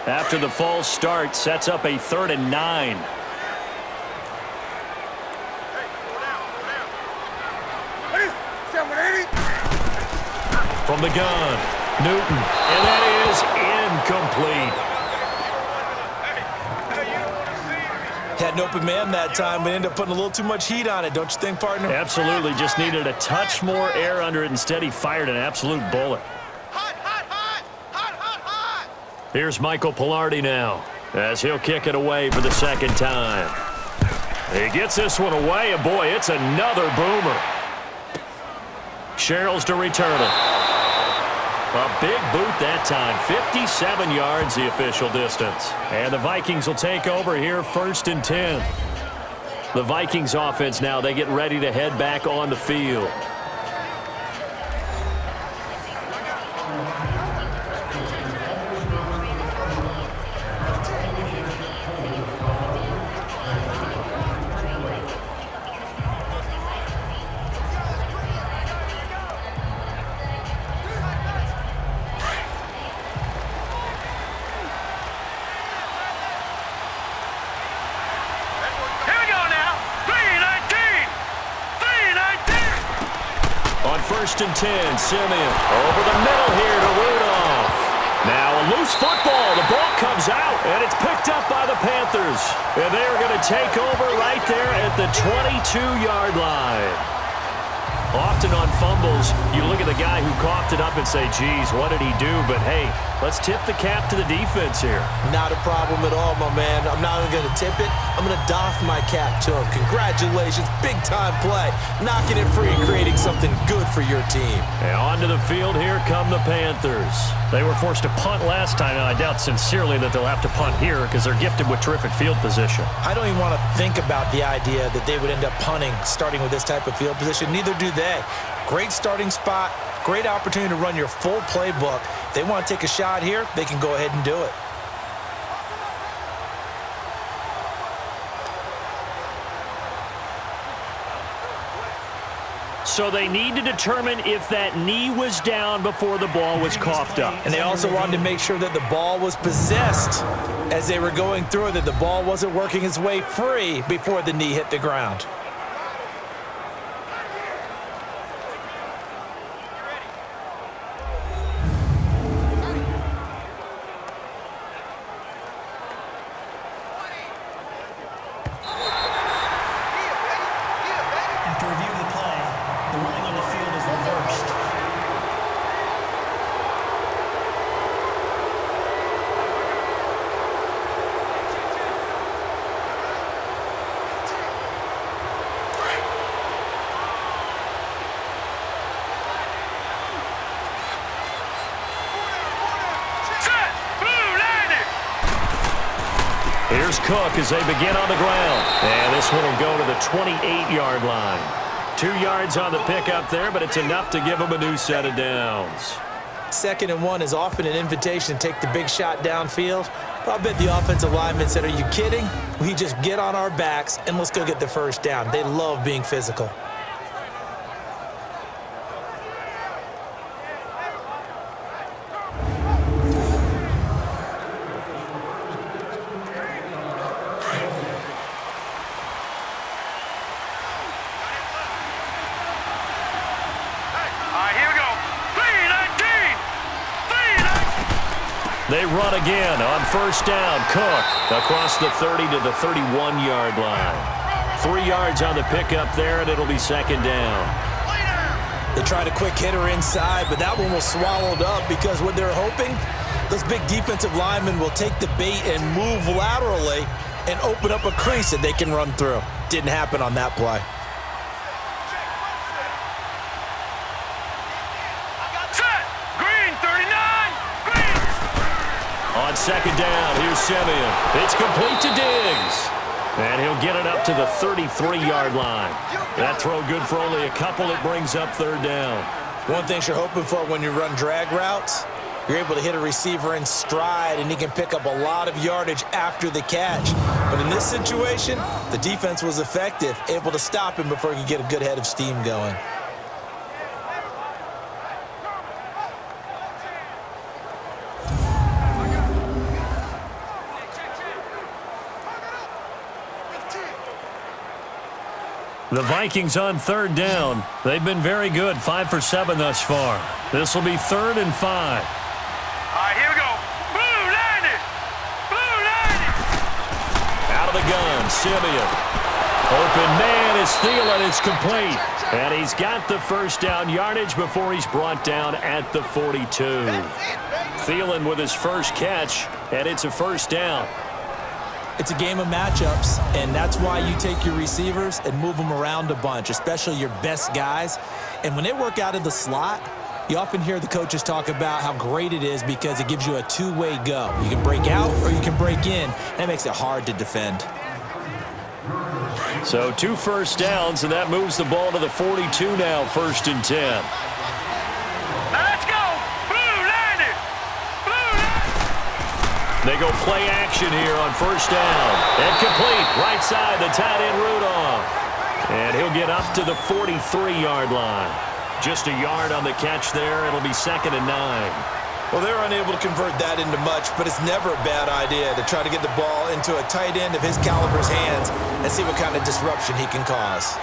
After the false start, sets up a 3rd and 9. From the gun, Newton, and that is incomplete. Had an open man that time, but ended up putting a little too much heat on it, don't you think, partner? Absolutely, just needed a touch more air under it. Instead, he fired an absolute bullet. Here's Michael Pilardi now, as he'll kick it away for the 2nd time. He gets this one away, and boy, it's another boomer. Sherrills to return it. A big boot that time. 57 yards, the official distance. And the Vikings will take over here, 1st and 10. The Vikings offense now, they get ready to head back on the field. On 1st and 10, Simeon over the middle here to Rudolph. Now a loose football. The ball comes out, and it's picked up by the Panthers. And they are going to take over right there at the 22-yard line. Often on fumbles, you look at the guy who coughed it up and say, geez, what did he do? But, hey, let's tip the cap to the defense here. Not a problem at all, my man. I'm not going to tip it. I'm going to doff my cap to him. Congratulations. Big-time play. Knocking it free and creating something good for your team. And onto the field here come the Panthers. They were forced to punt last time, and I doubt sincerely that they'll have to punt here because they're gifted with terrific field position. I don't even want to think about the idea that they would end up punting starting with this type of field position. Neither do they. Great starting spot, great opportunity to run your full playbook. If they want to take a shot here, they can go ahead and do it. So they need to determine if that knee was down before the ball was coughed up. And they also wanted to make sure that the ball was possessed as they were going through it, that the ball wasn't working its way free before the knee hit the ground. Here's Cook as they begin on the ground. And this one will go to the 28-yard line. 2 yards on the pickup there, but it's enough to give them a new set of downs. 2nd and 1 is often an invitation to take the big shot downfield. But I bet the offensive lineman said, are you kidding? We just get on our backs and let's go get the 1st down. They love being physical. They run again on 1st down. Cook across the 30 to the 31-yard line. 3 yards on the pickup there, and it'll be 2nd down. They tried a quick hitter inside, but that one was swallowed up because what they're hoping, those big defensive linemen will take the bait and move laterally and open up a crease that they can run through. Didn't happen on that play. On 2nd down, here's Simeon. It's complete to Diggs. And he'll get it up to the 33-yard line. That throw good for only a couple. It brings up 3rd down. One thing you're hoping for when you run drag routes, you're able to hit a receiver in stride, and he can pick up a lot of yardage after the catch. But in this situation, the defense was effective, able to stop him before he could get a good head of steam going. The Vikings on third down. They've been very good, 5 for 7 thus far. This will be 3rd and 5. All right, here we go. Blue 90. Blue 90. Out of the gun, Simeon. Open man is Thielen. It's complete. And he's got the first down yardage before he's brought down at the 42. Thielen with his first catch, and it's a first down. It's a game of matchups, and that's why you take your receivers and move them around a bunch, especially your best guys. And when they work out of the slot, you often hear the coaches talk about how great it is because it gives you a two-way go. You can break out or you can break in. That makes it hard to defend. So 2 first downs, and that moves the ball to the 42 now, 1st and 10. Now let's go. Blue 90. Blue 90. They go play action here on first down. And complete. Right side, the tight end Rudolph. And he'll get up to the 43-yard line. Just a yard on the catch there. It'll be 2nd and 9. Well, they're unable to convert that into much, but it's never a bad idea to try to get the ball into a tight end of his caliber's hands and see what kind of disruption he can cause.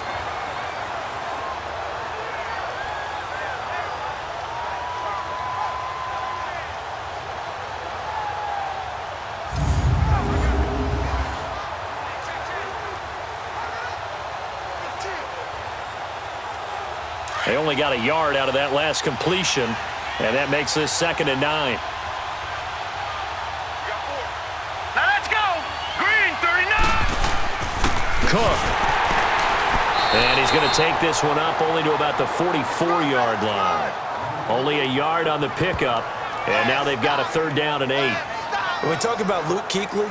They only got a yard out of that last completion, and that makes this 2nd and 9. Now let's go. Green 39. Cook. And he's going to take this one up only to about the 44-yard line. Only a yard on the pickup, and now they've got a 3rd down and 8. When we talk about Luke Kuechly,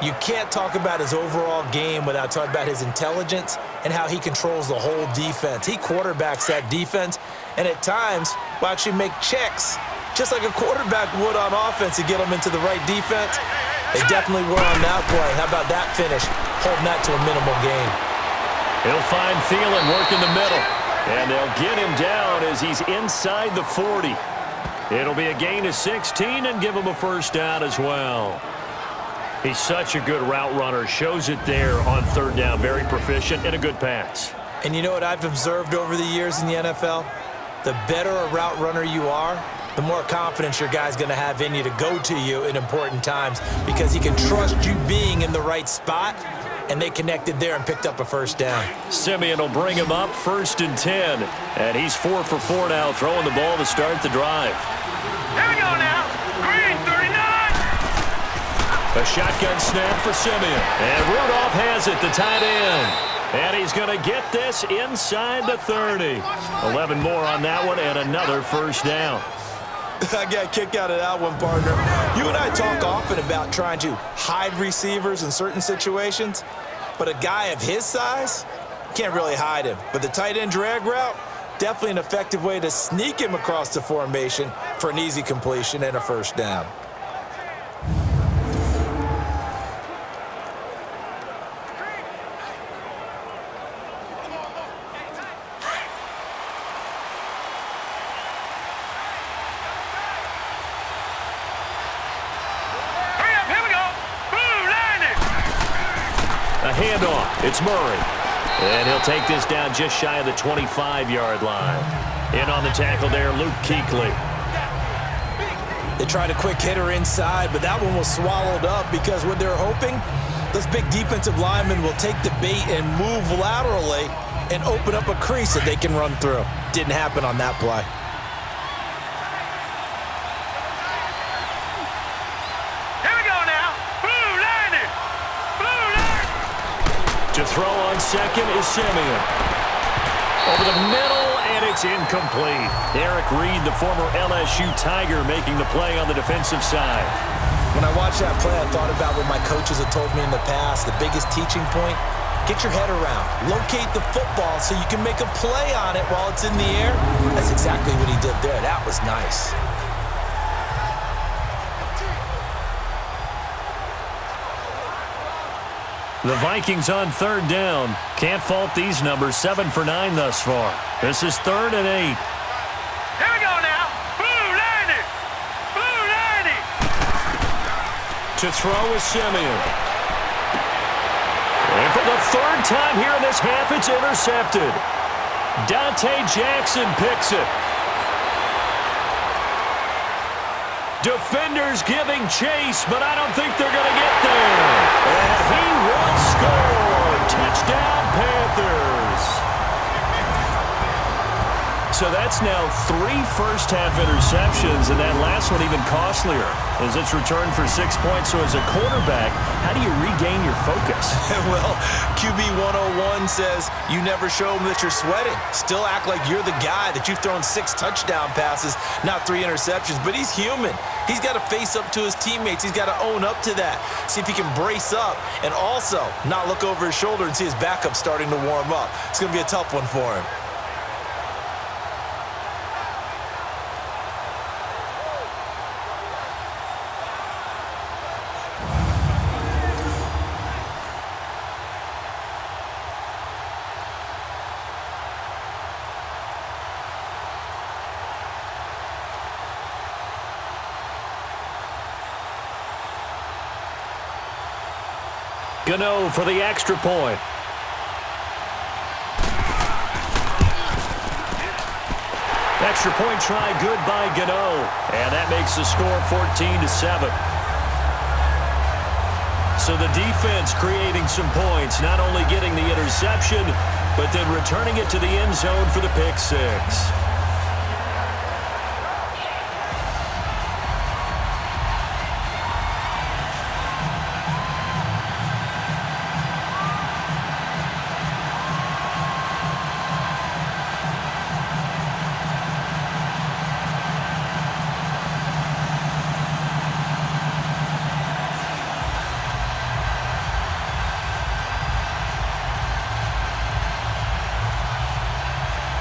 you can't talk about his overall game without talking about his intelligence and how he controls the whole defense. He quarterbacks that defense, and at times will actually make checks, just like a quarterback would on offense to get them into the right defense. They definitely were on that play. How about that finish? Holding that to a minimal gain. He'll find Thielen working the middle, and they'll get him down as he's inside the 40. It'll be a gain of 16 and give him a first down as well. He's such a good route runner. Shows it there on 3rd down. Very proficient and a good pass. And you know what I've observed over the years in the NFL? The better a route runner you are, the more confidence your guy's going to have in you to go to you in important times because he can trust you being in the right spot, and they connected there and picked up a first down. Simeon will bring him up 1st and 10, and he's 4 for 4 now, throwing the ball to start the drive. Here we go now. Green 39. A shotgun snap for Simeon. And Rudolph has it, the tight end. And he's going to get this inside the 30. 11 more on that one and another first down. I got a kick out of that one, partner. You and I talk often about trying to hide receivers in certain situations, but a guy of his size, can't really hide him. But the tight end drag route, definitely an effective way to sneak him across the formation for an easy completion and a first down. A handoff. It's Murray. And he'll take this down just shy of the 25-yard line. In on the tackle there, Luke Kuechly. They tried a quick hitter inside, but that one was swallowed up because what they're hoping, those big defensive linemen will take the bait and move laterally and open up a crease that they can run through. Didn't happen on that play. To throw on second is Simeon. Over the middle, and it's incomplete. Eric Reed, the former LSU Tiger, making the play on the defensive side. When I watched that play, I thought about what my coaches have told me in the past. The biggest teaching point, get your head around. Locate the football so you can make a play on it while it's in the air. That's exactly what he did there. That was nice. The Vikings on 3rd down. Can't fault these numbers. 7 for 9 thus far. This is 3rd and 8. Here we go now. Blue 90. Blue 90. To throw is Simeon. And And for the third time here in this half, it's intercepted. Dante Jackson picks it. Defenders giving chase, but I don't think they're going to get there. And he will score. Touchdown, Panthers. So that's now 3 first-half interceptions, and that last one even costlier as it's returned for 6 points. So as a quarterback, how do you regain your focus? Well, QB 101 says you never show them that you're sweating. Still act like you're the guy, that you've thrown 6 touchdown passes, not 3 interceptions. But he's human. He's got to face up to his teammates. He's got to own up to that. See if he can brace up and also not look over his shoulder and see his backup starting to warm up. It's going to be a tough one for him. Gano for the extra point. Extra point try, good by Gano. And that makes the score 14-7. So the defense creating some points, not only getting the interception, but then returning it to the end zone for the pick 6.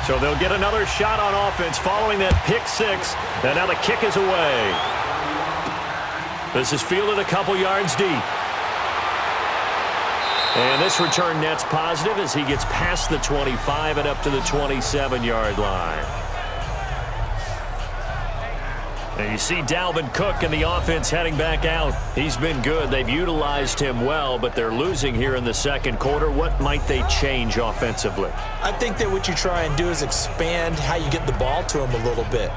So they'll get another shot on offense following that pick 6. And now the kick is away. This is fielded a couple yards deep. And this return net's positive as he gets past the 25 and up to the 27-yard line. And you see Dalvin Cook and the offense heading back out. He's been good. They've utilized him well, but they're losing here in the second quarter. What might they change offensively? I think that what you try and do is expand how you get the ball to him a little bit.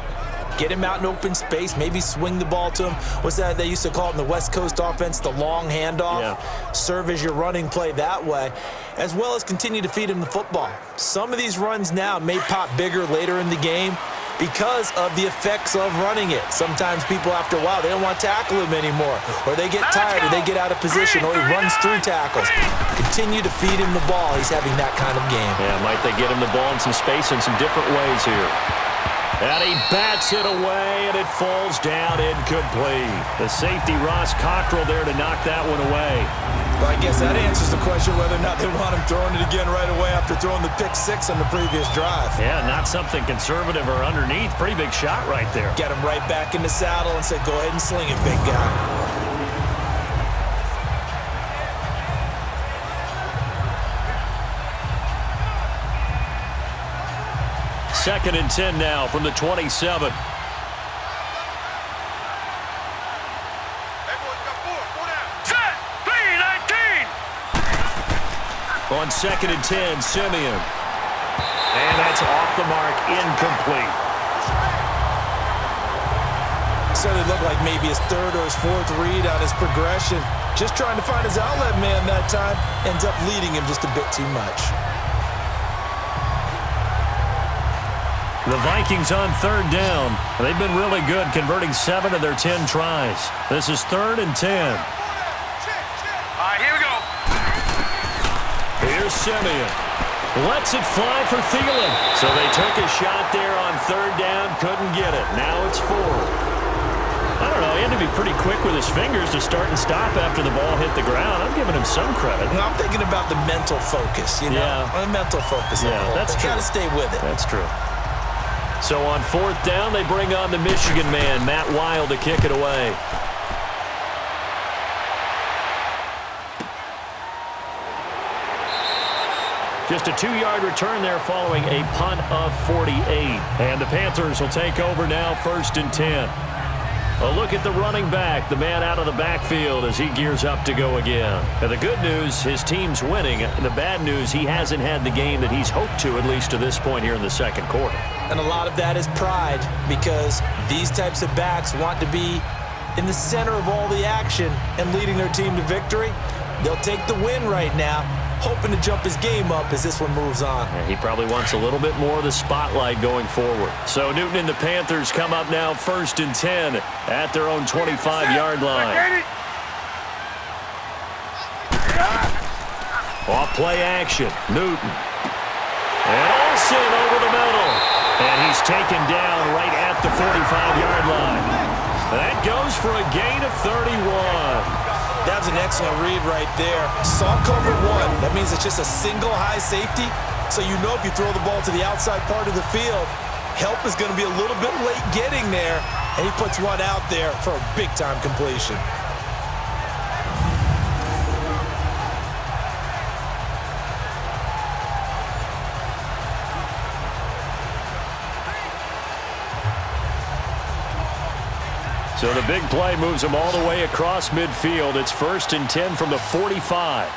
Get him out in open space, maybe swing the ball to him. What's that they used to call it in the West Coast offense, the long handoff? Yeah. Serve as your running play that way, as well as continue to feed him the football. Some of these runs now may pop bigger later in the game because of the effects of running it. Sometimes people, after a while, they don't want to tackle him anymore, or they get tired, or they get out of position, or he runs through tackles. Continue to feed him the ball. He's having that kind of game. Yeah, might they get him the ball in some space in some different ways here. And he bats it away, and it falls down incomplete. The safety, Ross Cockrell, there to knock that one away. Well, I guess that answers the question whether or not they want him throwing it again right away after throwing the pick 6 on the previous drive. Yeah, not something conservative or underneath. Pretty big shot right there. Get him right back in the saddle and say, go ahead and sling it, big guy. Second and 10 now from the 27. On second and 10, Simeon. And that's off the mark, incomplete. So it looked like maybe his third or his fourth read on his progression. Just trying to find his outlet man that time. Ends up leading him just a bit too much. The Vikings on third down. They've been really good, converting 7 of their 10 tries. This is 3rd and 10. All right, here we go. Here's Simeon. Lets it fly for Thielen. So they took a shot there on third down, couldn't get it. Now it's 4. I don't know, he had to be pretty quick with his fingers to start and stop after the ball hit the ground. I'm giving him some credit. No, I'm thinking about the mental focus, you know? Yeah. The mental focus. Yeah, that's true. Got to stay with it. That's true. So on fourth down, they bring on the Michigan man, Matt Wild, to kick it away. Just a 2-yard return there following a punt of 48. And the Panthers will take over now, 1st and 10. A look at the running back, the man out of the backfield as he gears up to go again. And the good news, his team's winning. The bad news, he hasn't had the game that he's hoped to, at least to this point here in the second quarter. And a lot of that is pride, because these types of backs want to be in the center of all the action and leading their team to victory. They'll take the win right now, hoping to jump his game up as this one moves on. Yeah, he probably wants a little bit more of the spotlight going forward. So Newton and the Panthers come up now 1st and 10 at their own 25-yard line. Off play action, Newton. And Olsen over the middle. And he's taken down right at the 45-yard line. That goes for a gain of 31. That was an excellent read right there. Saw cover one. That means it's just a single high safety. So you know if you throw the ball to the outside part of the field, help is going to be a little bit late getting there. And he puts one out there for a big-time completion. So the big play moves him all the way across midfield. It's 1st and 10 from the 45.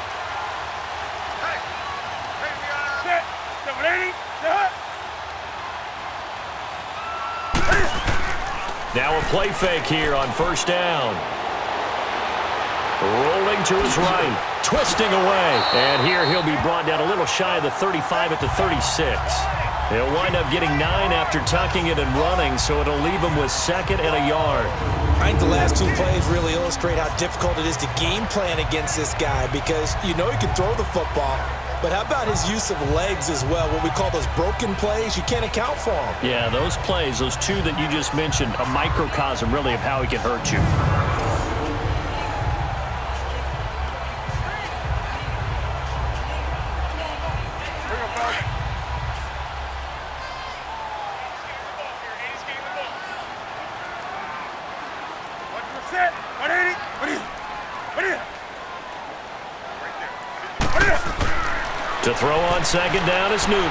Now a play fake here on 1st down. Rolling to his right, twisting away. And here he'll be brought down a little shy of the 35 at the 36. He'll wind up getting 9 after tucking it and running, so it'll leave him with 2nd and a yard. I think the last two plays really illustrate how difficult it is to game plan against this guy, because you know he can throw the football, but how about his use of legs as well? What we call those broken plays, you can't account for them. Yeah, those plays, those two that you just mentioned, a microcosm really of how he can hurt you. To throw on 2nd down is Newton.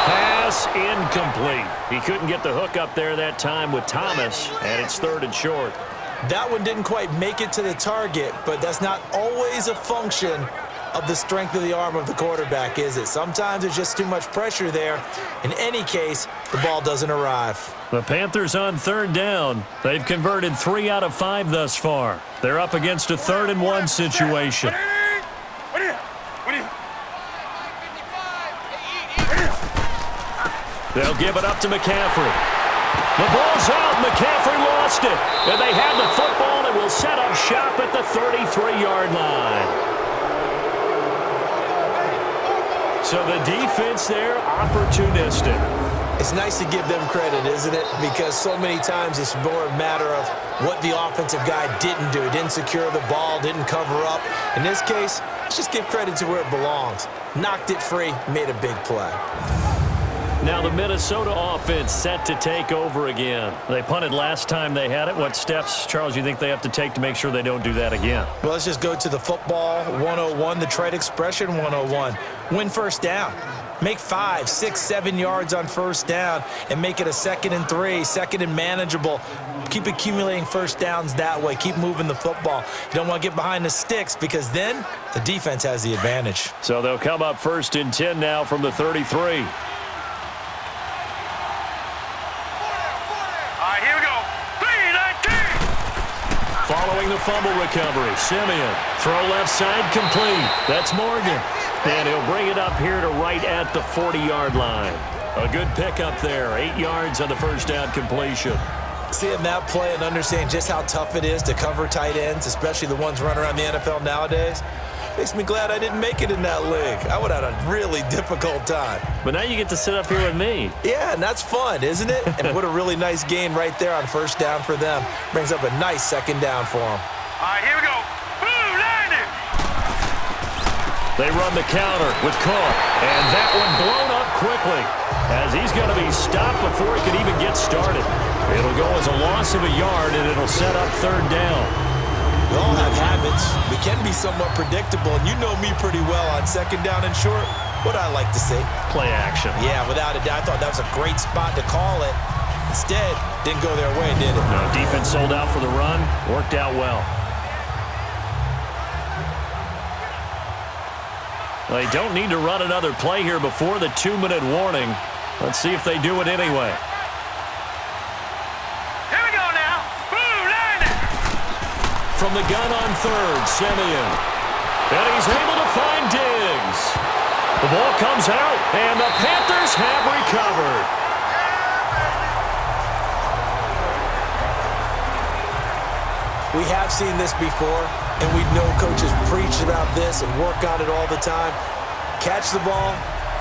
Pass incomplete. He couldn't get the hook up there that time with Thomas, and it's 3rd and short. That one didn't quite make it to the target, but that's not always a function of the strength of the arm of the quarterback, is it? Sometimes there's just too much pressure there. In any case, the ball doesn't arrive. The Panthers on 3rd down. They've converted 3 out of 5 thus far. They're up against a 3rd and 1 situation. They'll give it up to McCaffrey. The ball's out. McCaffrey lost it. And they have the football and will set up shop at the 33-yard line. So the defense there, opportunistic. It's nice to give them credit, isn't it? Because so many times it's more a matter of what the offensive guy didn't do. Didn't secure the ball, didn't cover up. In this case, let's just give credit to where it belongs. Knocked it free, made a big play. Now the Minnesota offense set to take over again. They punted last time they had it. What steps, Charles, you think they have to take to make sure they don't do that again? Well, let's just go to the football 101, the trade expression 101. Win 1st down. Make 5, 6, 7 yards on 1st down and make it a 2nd and 3, 2nd and manageable. Keep accumulating 1st downs that way. Keep moving the football. You don't want to get behind the sticks, because then the defense has the advantage. So they'll come up 1st and 10 now from the 33. Following the fumble recovery, Simeon. Throw left side complete. That's Morgan. And he'll bring it up here to right at the 40-yard line. A good pickup there. 8 yards on the 1st down completion. Seeing that play and understanding just how tough it is to cover tight ends, especially the ones running around the NFL nowadays, makes me glad I didn't make it in that league. I would have had a really difficult time. But now you get to sit up here with me. Yeah, and that's fun, isn't it? And what a really nice gain right there on 1st down for them. Brings up a nice 2nd down for them. All right, here we go. Boom, landed. They run the counter with Kirk. And that one blown up quickly, as he's going to be stopped before he can even get started. It'll go as a loss of a yard, and it'll set up 3rd down. We all have habits. We can be somewhat predictable, and you know me pretty well on 2nd down and short. What I like to see. Play action. Yeah, without a doubt. I thought that was a great spot to call it. Instead, didn't go their way, did it? No, defense sold out for the run. Worked out well. They don't need to run another play here before the 2-minute warning. Let's see if they do it anyway. Here we go now. Boom, line it. From the gun on third, Simeon. And he's able to find Diggs. The ball comes out, and the Panthers have recovered. We have seen this before, and we know coaches preach about this and work on it all the time. Catch the ball.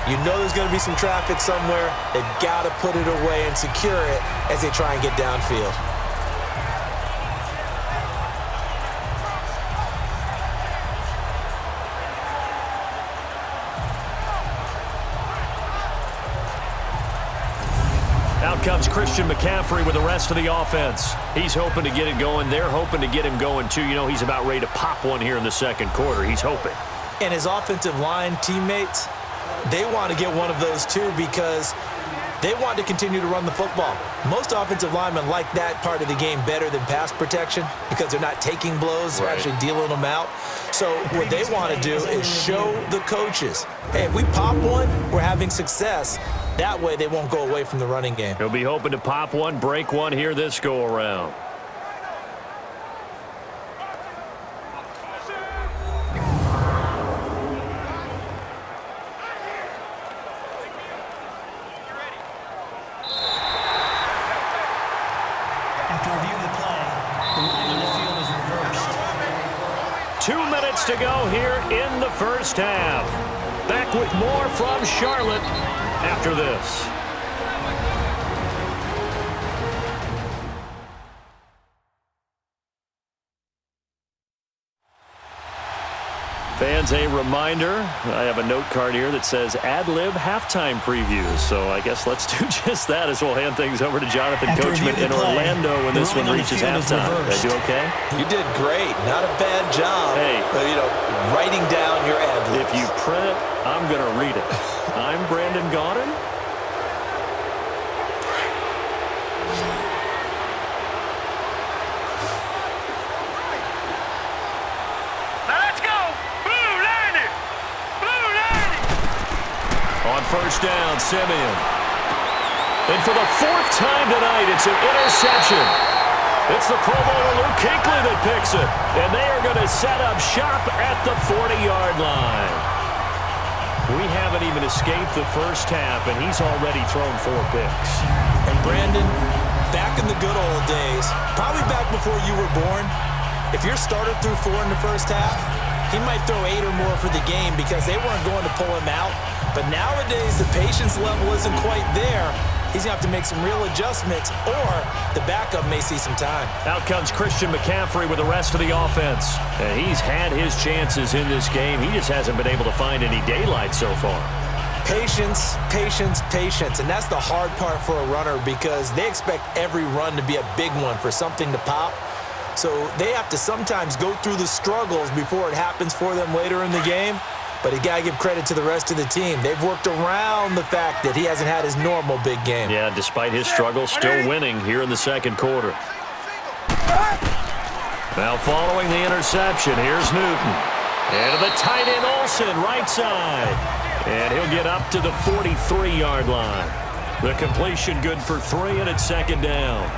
You know there's going to be some traffic somewhere. They've got to put it away and secure it as they try and get downfield. Out comes Christian McCaffrey with the rest of the offense. He's hoping to get it going. They're hoping to get him going, too. You know, he's about ready to pop one here in the second quarter. He's hoping. And his offensive line teammates, they want to get one of those, too, because they want to continue to run the football. Most offensive linemen like that part of the game better than pass protection because they're not taking blows. They're actually dealing them out. So what they want to do is show the coaches, hey, if we pop one, we're having success. That way they won't go away from the running game. He'll be hoping to pop one, break one here this go-around. After reviewing the play, the line on the field is reversed. 2 minutes to go here in the first half. Back with more from Charlotte after this. Fans, a reminder, I have a note card here that says ad-lib halftime previews. So I guess let's do just that as we'll hand things over to Jonathan Coachman in Orlando when this one reaches halftime. Did I do okay? You did great. Not a bad job. Hey. Writing down your ad-libs. If you print it, I'm going to read it. I'm Brandon Gaudin. First down, Simeon. And for the fourth time tonight, it's an interception. It's the Pro Bowler Luke Kuechly that picks it. And they are going to set up shop at the 40-yard line. We haven't even escaped the first half, and he's already thrown 4 picks. And Brandon, back in the good old days, probably back before you were born, if your starter threw 4 in the first half, he might throw 8 or more for the game because they weren't going to pull him out. But nowadays, the patience level isn't quite there. He's going to have to make some real adjustments, or the backup may see some time. Out comes Christian McCaffrey with the rest of the offense. And he's had his chances in this game. He just hasn't been able to find any daylight so far. Patience, patience, patience. And that's the hard part for a runner because they expect every run to be a big one for something to pop. So they have to sometimes go through the struggles before it happens for them later in the game. But you got to give credit to the rest of the team. They've worked around the fact that he hasn't had his normal big game. Yeah, despite his struggles, still winning here in the second quarter. Now following the interception, here's Newton. And to the tight end Olsen, right side. And he'll get up to the 43-yard line. The completion good for 3, and it's second down.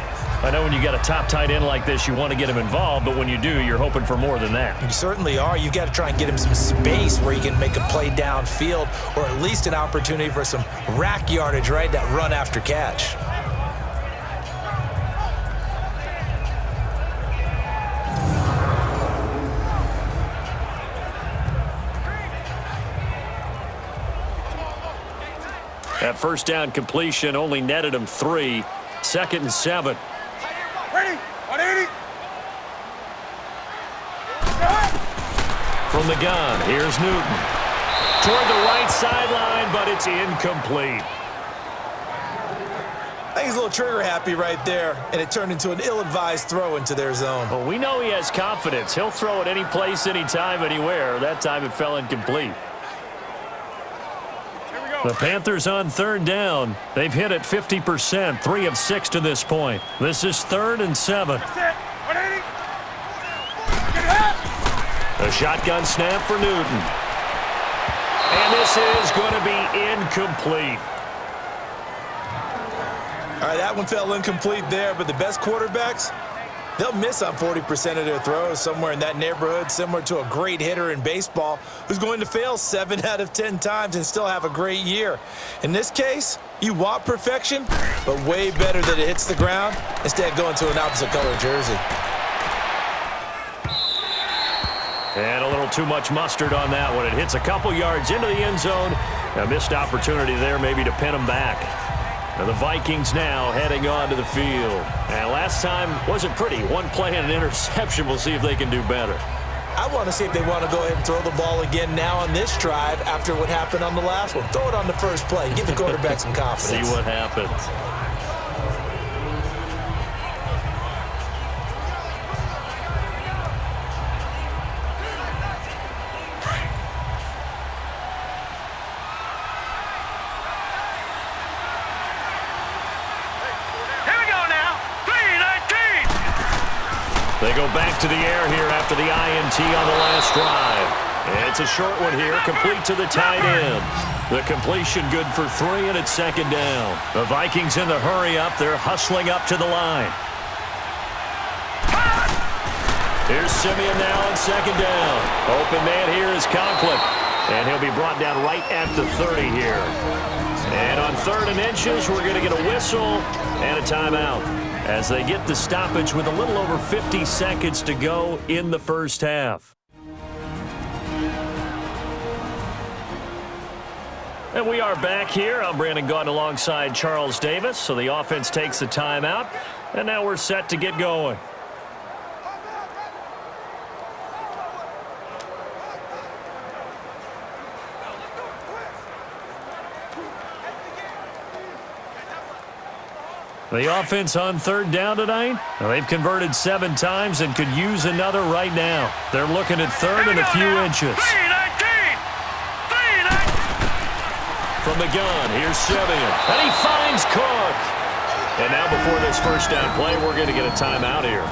I know when you got a top tight end like this, you want to get him involved, but when you do, you're hoping for more than that. You certainly are. You got to try and get him some space where he can make a play downfield, or at least an opportunity for some rack yardage, right? That run after catch. That first down completion only netted him 3. 2nd and 7. Ready? 180. From the gun, here's Newton. Toward the right sideline, but it's incomplete. I think he's a little trigger happy right there, and it turned into an ill-advised throw into their zone. Well, we know he has confidence. He'll throw it any place, anytime, anywhere. That time it fell incomplete. The Panthers on third down. They've hit it 50%, 3 of 6 to this point. This is 3rd and 7. A shotgun snap for Newton. And this is going to be incomplete. All right, that one fell incomplete there, but the best quarterbacks, they'll miss on 40% of their throws, somewhere in that neighborhood, similar to a great hitter in baseball who's going to fail 7 out of 10 times and still have a great year. In this case, you want perfection, but way better that it hits the ground instead of going to an opposite color jersey. And a little too much mustard on that one. It hits a couple yards into the end zone. A missed opportunity there maybe to pin them back. And the Vikings now heading on to the field. And last time wasn't pretty. One play and an interception. We'll see if they can do better. I want to see if they want to go ahead and throw the ball again now on this drive after what happened on the last one. Throw it on the first play. Give the quarterback some confidence. See what happens. They go back to the air here after the INT on the last drive. And it's a short one here, complete to the tight end. The completion good for 3, and it's 2nd down. The Vikings in the hurry up. They're hustling up to the line. Here's Simeon now on 2nd down. Open man here is Conklin. And he'll be brought down right at the 30 here. And on 3rd and inches, we're going to get a whistle and a timeout as they get the stoppage with a little over 50 seconds to go in the first half. And we are back here. I'm Brandon Gaudin alongside Charles Davis. So the offense takes a timeout, and now we're set to get going. The offense on 3rd down tonight. Well, they've converted 7 times and could use another right now. They're looking at 3rd and a few inches. From the gun, here's Simeon. And he finds Kirk. And now before this first down play, we're going to get a timeout here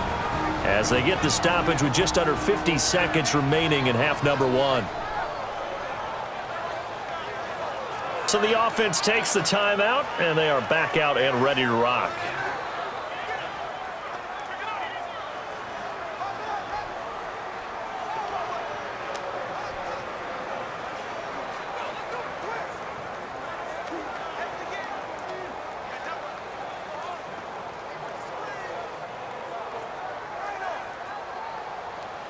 as they get the stoppage with just under 50 seconds remaining in half number 1. So the offense takes the timeout, and they are back out and ready to rock.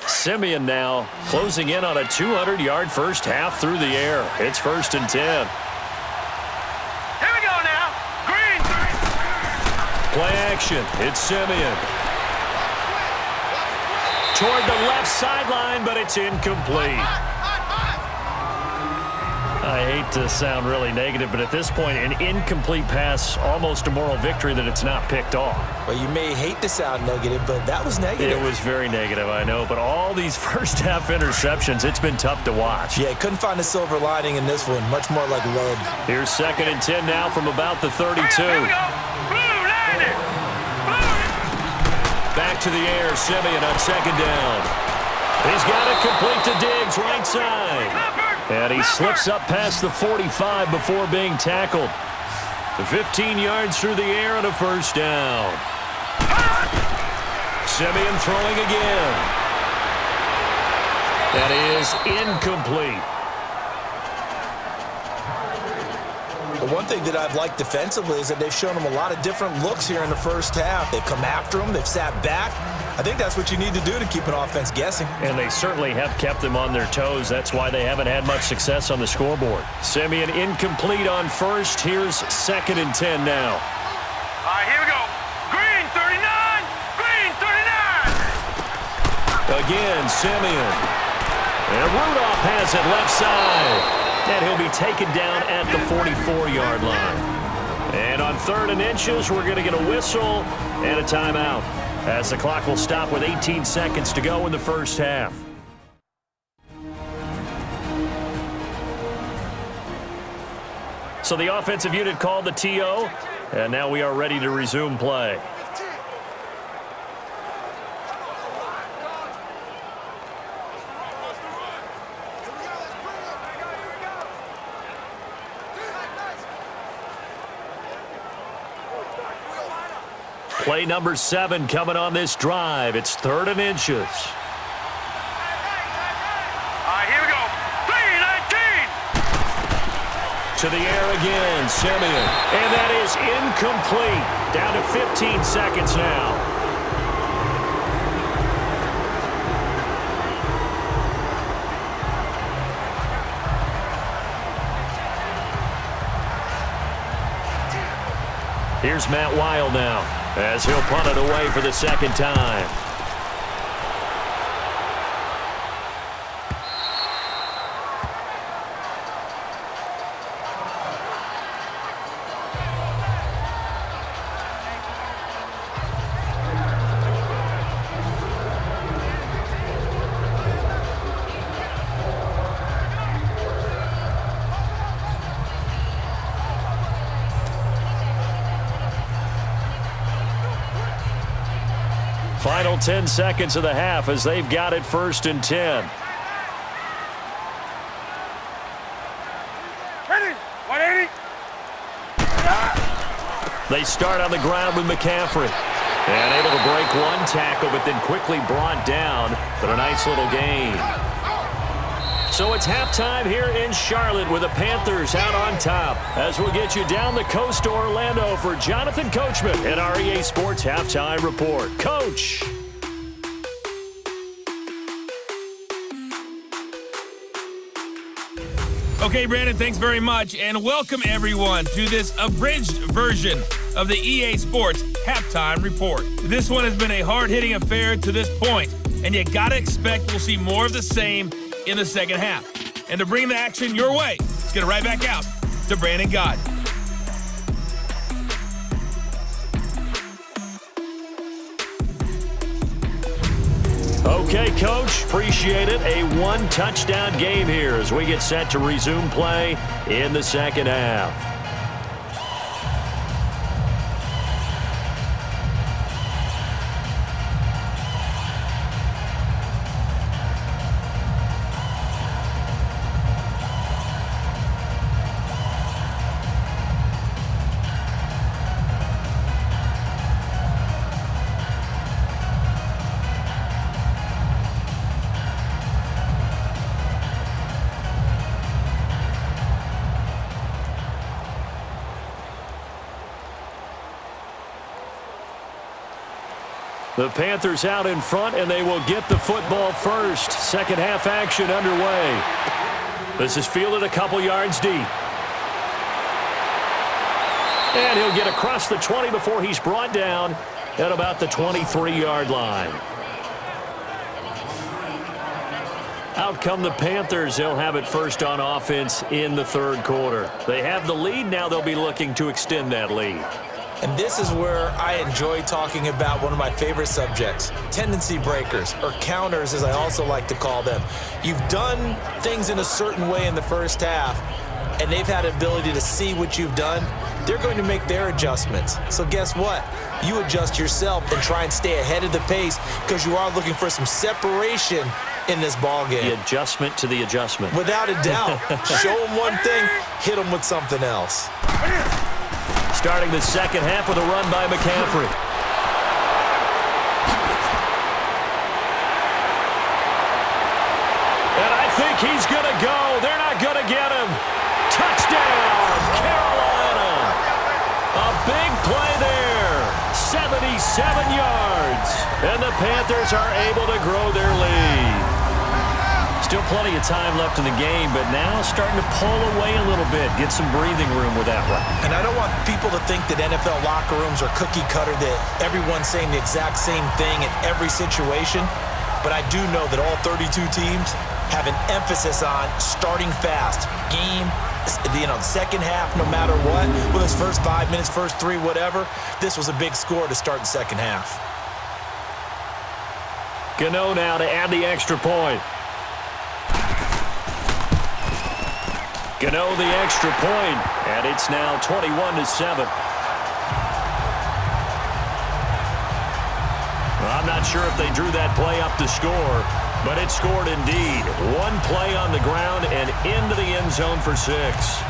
Simeon now closing in on a 200-yard first half through the air. It's 1st and 10. Play action. It's Simeon. Toward the left sideline, but it's incomplete. I hate to sound really negative, but at this point, an incomplete pass, almost a moral victory that it's not picked off. Well, you may hate to sound negative, but that was negative. It was very negative, I know, but all these first-half interceptions, it's been tough to watch. Yeah, couldn't find a silver lining in this one, much more like lead. Here's 2nd and 10 now from about the 32. Back to the air, Simeon on 2nd down. He's got it complete to Diggs, right side. And he slips up past the 45 before being tackled. 15 yards through the air and a first down. Simeon throwing again. That is incomplete. The one thing that I've liked defensively is that they've shown them a lot of different looks here in the first half. They've come after them. They've sat back. I think that's what you need to do to keep an offense guessing. And they certainly have kept them on their toes. That's why they haven't had much success on the scoreboard. Simeon incomplete on 1st. Here's 2nd and 10 now. All right, here we go. Green 39. Green 39. Again, Simeon. And Rudolph has it left side. And he'll be taken down at the 44-yard line. And on 3rd and inches, we're going to get a whistle and a timeout, as the clock will stop with 18 seconds to go in the first half. So the offensive unit called the TO, and now we are ready to resume play. Play number 7 coming on this drive. It's 3rd and inches. All right, here we go. 3-19. To the air again, Simeon. And that is incomplete. Down to 15 seconds now. Here's Matt Weil now, as he'll punt it away for the second time. Final 10 seconds of the half as they've got it 1st and 10. Ready? 180. They start on the ground with McCaffrey. And able to break one tackle, but then quickly brought down. But a nice little gain. So it's halftime here in Charlotte with the Panthers out on top. As we'll get you down the coast to Orlando for Jonathan Coachman at our EA Sports Halftime Report. Coach. Okay, Brandon, thanks very much, and welcome everyone to this abridged version of the EA Sports Halftime Report. This one has been a hard-hitting affair to this point, and you gotta expect we'll see more of the same in the second half. And to bring the action your way, let's get it right back out to Brandon God. Okay, Coach, appreciate it. A one-touchdown game here as we get set to resume play in the second half. The Panthers out in front, and they will get the football first. Second half action underway. This is fielded a couple yards deep. And he'll get across the 20 before he's brought down at about the 23-yard line. Out come the Panthers. They'll have it first on offense in the third quarter. They have the lead. Now they'll be looking to extend that lead. And this is where I enjoy talking about one of my favorite subjects, tendency breakers, or counters as I also like to call them. You've done things in a certain way in the first half, and they've had the ability to see what you've done. They're going to make their adjustments. So guess what? You adjust yourself and try and stay ahead of the pace because you are looking for some separation in this ball game. The adjustment to the adjustment. Without a doubt. Show them one thing, hit them with something else. Starting the second half with a run by McCaffrey. And I think he's going to go. They're not going to get him. Touchdown, Carolina. A big play there. 77 yards. And the Panthers are able to grow their lead. Still plenty of time left in the game, but now starting to pull away a little bit, get some breathing room with that one. And I don't want people to think that NFL locker rooms are cookie cutter, that everyone's saying the exact same thing in every situation. But I do know that all 32 teams have an emphasis on starting fast. Game, second half, no matter what, whether it's first 5 minutes, first 3, whatever, this was a big score to start the second half. Gano now to add the extra point. Gano the extra point, and it's now 21-7. I'm not sure if they drew that play up to score, but it scored indeed. One play on the ground and into the end zone for 6.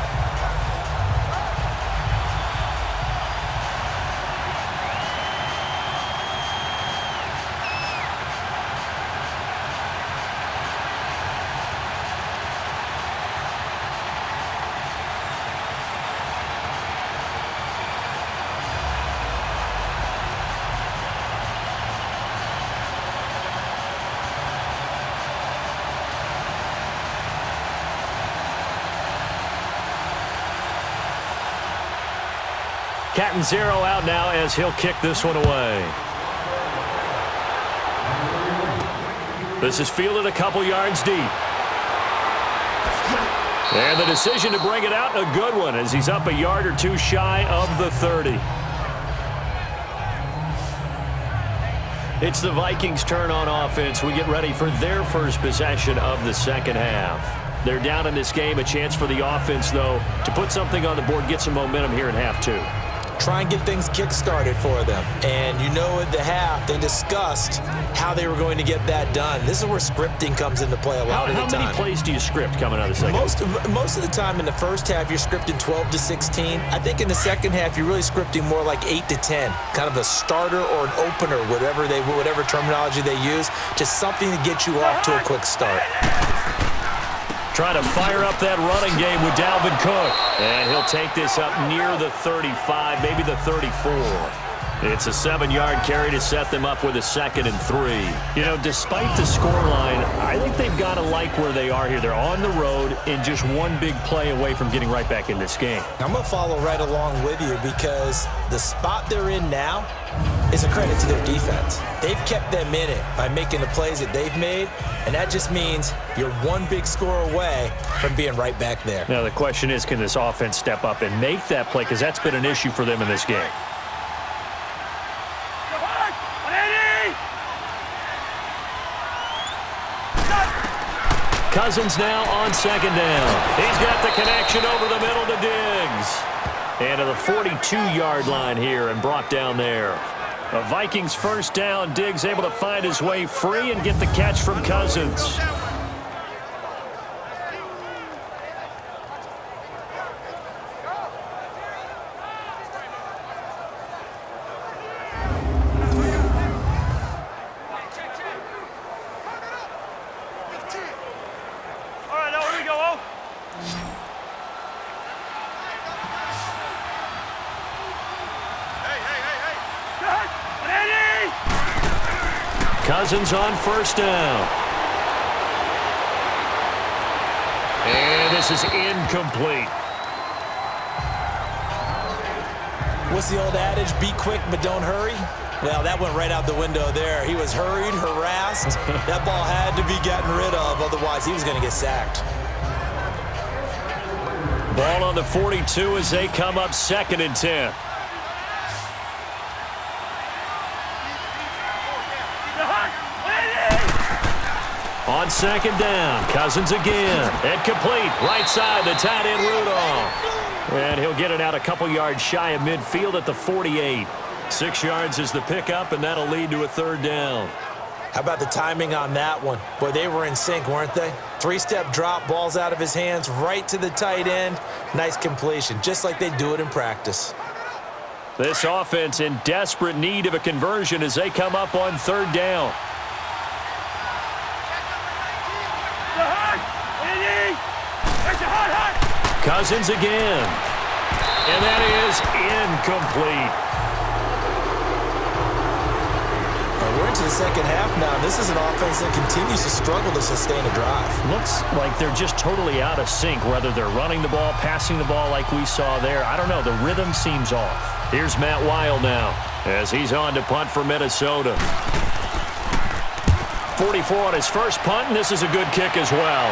Catanzaro out now as he'll kick this one away. This is fielded a couple yards deep. And the decision to bring it out, a good one, as he's up a yard or two shy of the 30. It's the Vikings' turn on offense. We get ready for their first possession of the second half. They're down in this game. A chance for the offense, though, to put something on the board, get some momentum here in half 2. Try and get things kick-started for them. And you know at the half, they discussed how they were going to get that done. This is where scripting comes into play a lot of the time. How many plays do you script coming out of the second? Most of the time in the first half, you're scripting 12 to 16. I think in the second half, you're really scripting more like 8 to 10. Kind of a starter or an opener, whatever terminology they use. Just something to get you off to a quick start. Trying to fire up that running game with Dalvin Cook. And he'll take this up near the 35, maybe the 34. It's a 7-yard carry to set them up with a 2nd and 3. You know, despite the scoreline, I think they've got to like where they are here. They're on the road and just one big play away from getting right back in this game. I'm going to follow right along with you because the spot they're in now is a credit to their defense. They've kept them in it by making the plays that they've made, and that just means you're one big score away from being right back there. Now, the question is, can this offense step up and make that play? Because that's been an issue for them in this game. Cousins now on 2nd down. He's got the connection over the middle to Diggs. And to the 42-yard line here and brought down there. A Vikings first down. Diggs able to find his way free and get the catch from Cousins. Cousins on first down. And this is incomplete. What's the old adage? Be quick, but don't hurry. Well, that went right out the window there. He was hurried, harassed. That ball had to be gotten rid of, otherwise he was going to get sacked. Ball on the 42 as they come up 2nd and 10. On 2nd down, Cousins again. And complete, right side, the tight end Rudolph. And he'll get it out a couple yards shy of midfield at the 48. 6 yards is the pickup, and that'll lead to a 3rd down. How about the timing on that one? Boy, they were in sync, weren't they? 3-step drop, balls out of his hands, right to the tight end. Nice completion, just like they do it in practice. This offense in desperate need of a conversion as they come up on 3rd down. Cousins again. And that is incomplete. We're into the second half now. This is an offense that continues to struggle to sustain a drive. Looks like they're just totally out of sync, whether they're running the ball, passing the ball like we saw there. I don't know. The rhythm seems off. Here's Matt Weil now as he's on to punt for Minnesota. 44 on his first punt, and this is a good kick as well.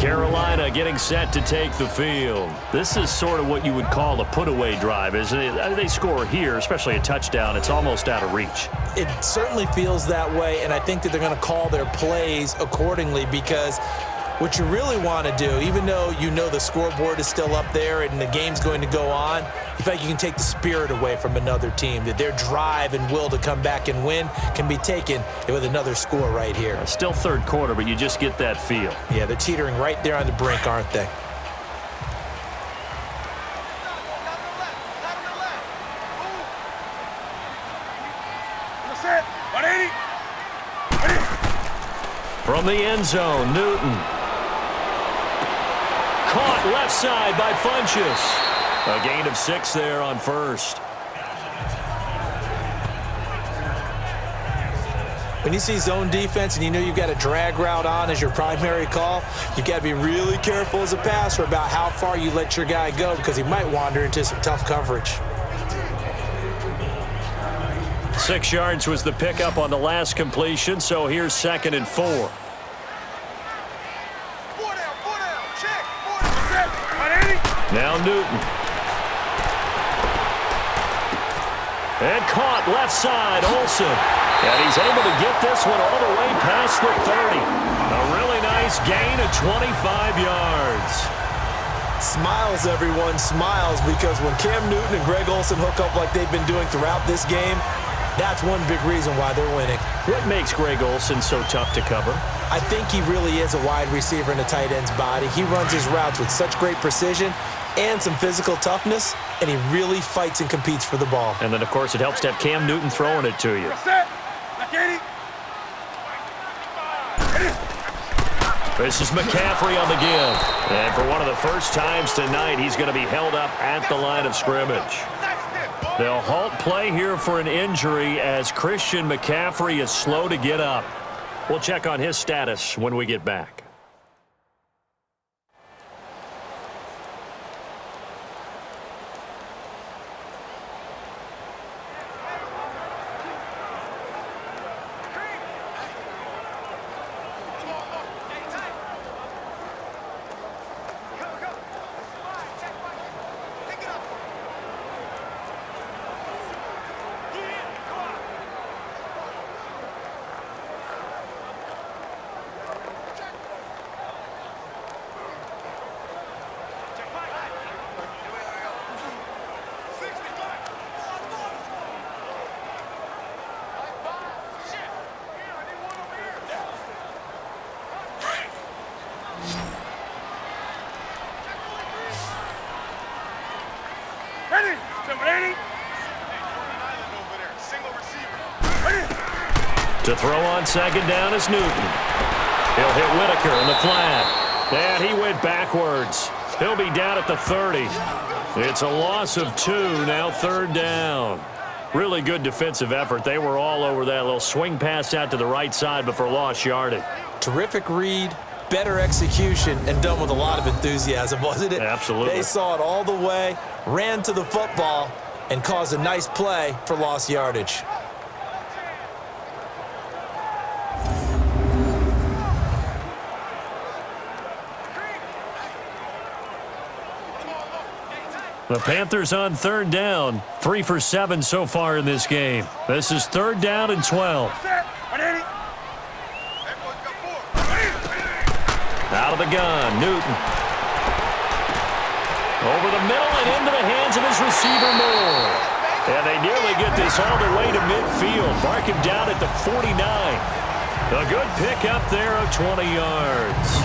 Carolina getting set to take the field. This is sort of what you would call a put-away drive, isn't it? They score here, especially a touchdown. It's almost out of reach. It certainly feels that way, and I think that they're going to call their plays accordingly, because what you really want to do, even though you know the scoreboard is still up there and the game's going to go on, you feel like you can take the spirit away from another team, that their drive and will to come back and win can be taken with another score right here. Still third quarter, but you just get that feel. Yeah, they're teetering right there on the brink, aren't they? From the end zone, Newton. Caught left side by Funchess. A gain of 6 there on first. When you see zone defense and you know you've got a drag route on as your primary call, you've got to be really careful as a passer about how far you let your guy go, because he might wander into some tough coverage. 6 yards was the pickup on the last completion, so here's 2nd and 4. Now Newton. And caught left side, Olsen. And he's able to get this one all the way past the 30. A really nice gain of 25 yards. Smiles, everyone, smiles, because when Cam Newton and Greg Olsen hook up like they've been doing throughout this game, that's one big reason why they're winning. What makes Greg Olsen so tough to cover? I think he really is a wide receiver in a tight end's body. He runs his routes with such great precision and some physical toughness, and he really fights and competes for the ball. And then, of course, it helps to have Cam Newton throwing it to you. This is McCaffrey on the give. And for one of the first times tonight, he's going to be held up at the line of scrimmage. They'll halt play here for an injury as Christian McCaffrey is slow to get up. We'll check on his status when we get back. To throw on 2nd down is Newton. He'll hit Whitaker in the flat. And he went backwards. He'll be down at the 30. It's a loss of 2, now 3rd down. Really good defensive effort. They were all over that little swing pass out to the right side, but for lost yardage. Terrific read, better execution, and done with a lot of enthusiasm, wasn't it? Absolutely. They saw it all the way, ran to the football, and caused a nice play for lost yardage. The Panthers on 3rd down. 3 for 7 so far in this game. This is 3rd down and 12. Out of the gun, Newton. Over the middle and into the hands of his receiver, Moore. And they nearly get this all the way to midfield. Mark him down at the 49. A good pickup there of 20 yards.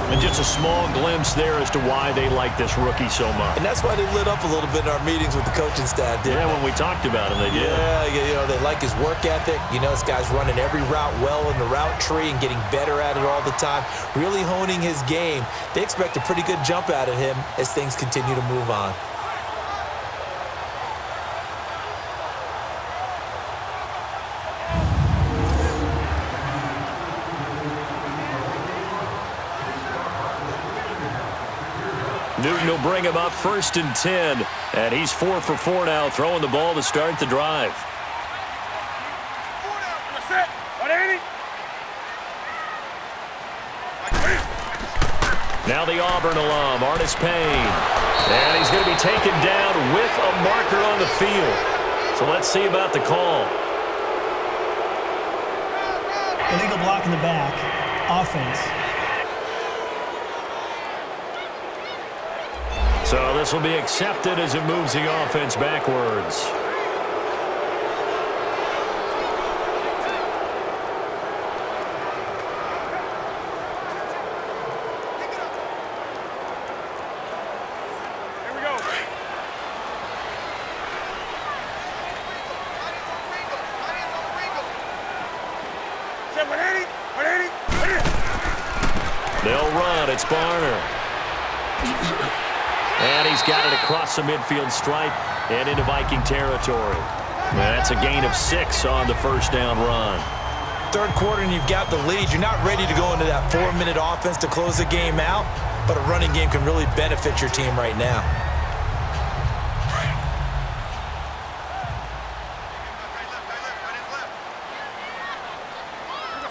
And just a small glimpse there as to why they like this rookie so much. And that's why they lit up a little bit in our meetings with the coaching staff, didn't they? Yeah, when we talked about him, they did. Yeah, you know, they like his work ethic. You know, this guy's running every route well in the route tree and getting better at it all the time, really honing his game. They expect a pretty good jump out of him as things continue to move on. Newton will bring him up 1st and 10. And he's 4 for 4 now, throwing the ball to start the drive. Now the Auburn alum, Artis Payne. And he's going to be taken down with a marker on the field. So let's see about the call. Illegal block in the back. Offense. So this will be accepted as it moves the offense backwards. Here we go. Set 180, 180, 180. They'll run. It's Barner. And he's got it across the midfield stripe and into Viking territory. That's a gain of 6 on the first down run. Third quarter and you've got the lead. You're not ready to go into that 4-minute offense to close the game out, but a running game can really benefit your team right now.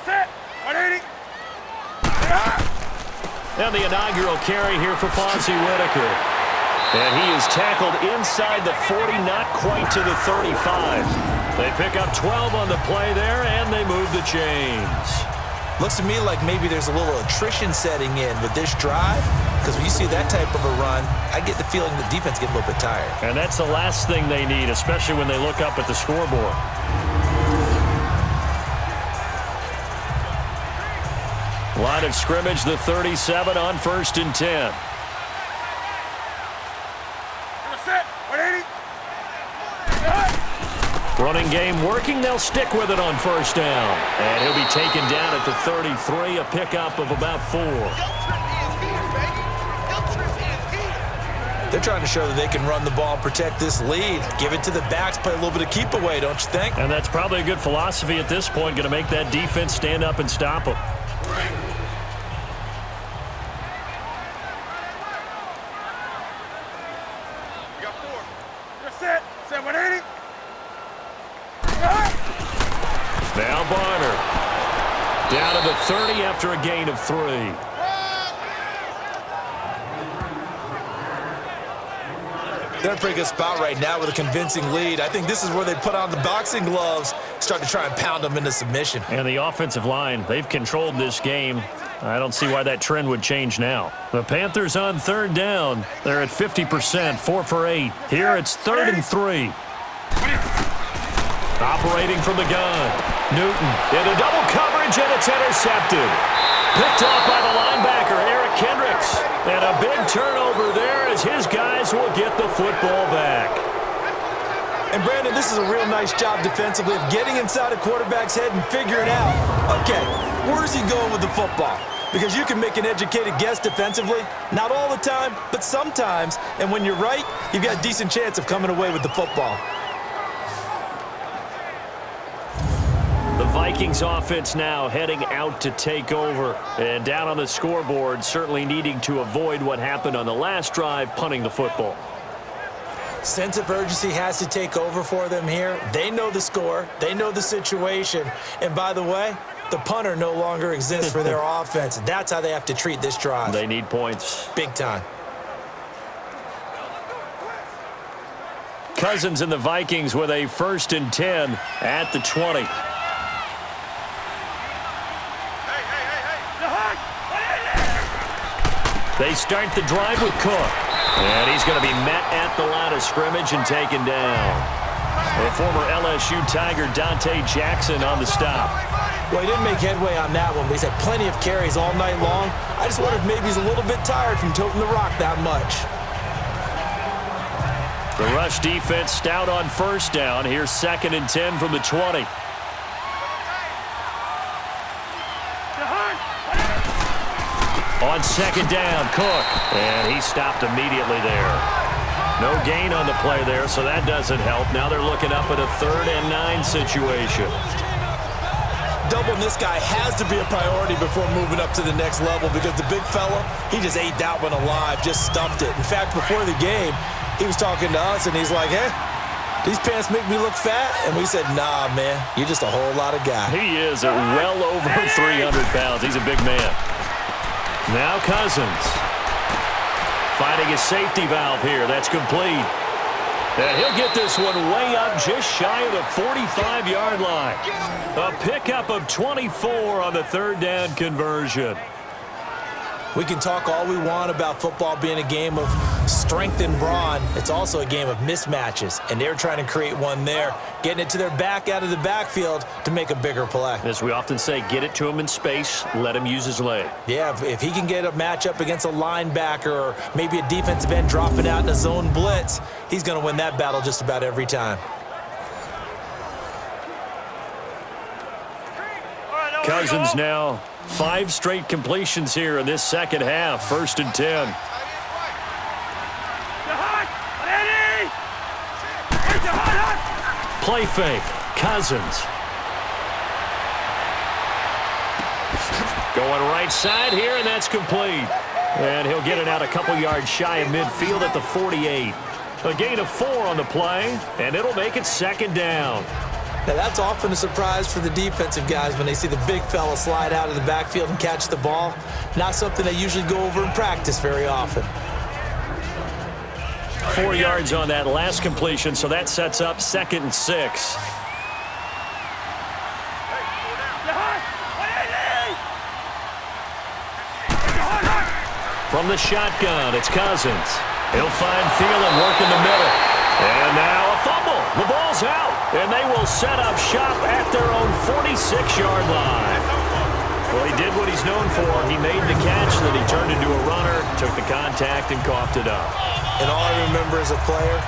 Set 180. And the inaugural carry here for Fonzie Whitaker. And he is tackled inside the 40, not quite to the 35. They pick up 12 on the play there, and they move the chains. Looks to me like maybe there's a little attrition setting in with this drive, because when you see that type of a run, I get the feeling the defense gets a little bit tired. And that's the last thing they need, especially when they look up at the scoreboard. Line of scrimmage, the 37 on 1st and 10. Set 180. Running game working. They'll stick with it on 1st down. And he'll be taken down at the 33, a pickup of about 4. They're trying to show that they can run the ball and protect this lead. Give it to the backs, play a little bit of keep away, don't you think? And that's probably a good philosophy at this point, going to make that defense stand up and stop them. Set 180. Now Barner. Down to the 30 after a gain of 3. They're in a pretty good spot right now with a convincing lead. I think this is where they put on the boxing gloves, start to try and pound them into submission. And the offensive line, they've controlled this game. I don't see why that trend would change now. The Panthers on 3rd down. They're at 50%, 4 for 8. Here it's 3rd and 3. Operating from the gun. Newton into double coverage, and it's intercepted. Picked off by the linebacker, Eric Kendricks. And a big turnover there as his guys will get the football back. And Brandon, this is a real nice job defensively of getting inside a quarterback's head and figuring out, okay, where's he going with the football? Because you can make an educated guess defensively, not all the time, but sometimes. And when you're right, you've got a decent chance of coming away with the football. The Vikings offense now heading out to take over. And down on the scoreboard, certainly needing to avoid what happened on the last drive, punting the football. Sense of urgency has to take over for them here. They know the score. They know the situation. And by the way, the punter no longer exists for their offense. That's how they have to treat this drive. They need points. Big time. Cousins and the Vikings with a 1st and 10 at the 20. They start the drive with Cook. And he's going to be met at the line of scrimmage and taken down. The former LSU Tiger Dante Jackson on the stop. Well, he didn't make headway on that one, but he's had plenty of carries all night long. I just wonder if maybe he's a little bit tired from toting the rock that much. The rush defense stout on 1st down. Here's 2nd and 10 from the 20. On 2nd down, Cook. And he stopped immediately there. No gain on the play there, so that doesn't help. Now they're looking up at a 3rd and 9 situation. Doubling this guy has to be a priority before moving up to the next level, because the big fella, he just ate that one alive, just stuffed it. In fact, before the game, he was talking to us, and he's like, hey, these pants make me look fat? And we said, nah, man, you're just a whole lot of guy. He is at well over 300 pounds. He's a big man. Now Cousins. Finding his safety valve here. That's complete. And he'll get this one way up just shy of the 45-yard line. A pickup of 24 on the third down conversion. We can talk all we want about football being a game of strength and brawn. It's also a game of mismatches, and they're trying to create one there, getting it to their back out of the backfield to make a bigger play. As we often say, get it to him in space, let him use his leg. Yeah, if he can get a matchup against a linebacker or maybe a defensive end dropping out in a zone blitz, he's going to win that battle just about every time. Cousins now 5 straight completions here in this second half. 1st and 10. Play fake. Cousins. Going right side here, and that's complete. And he'll get it out a couple yards shy of midfield at the 48. A gain of 4 on the play, and it'll make it 2nd down. Now, that's often a surprise for the defensive guys when they see the big fella slide out of the backfield and catch the ball. Not something they usually go over in practice very often. 4 yards on that last completion, so that sets up 2nd and 6. From the shotgun, it's Cousins. He'll find Thielen working the middle. And now a fumble. The ball's out. And they will set up shop at their own 46-yard line. Well, he did what he's known for. He made the catch, then he turned into a runner, took the contact, and coughed it up. And all I remember as a player,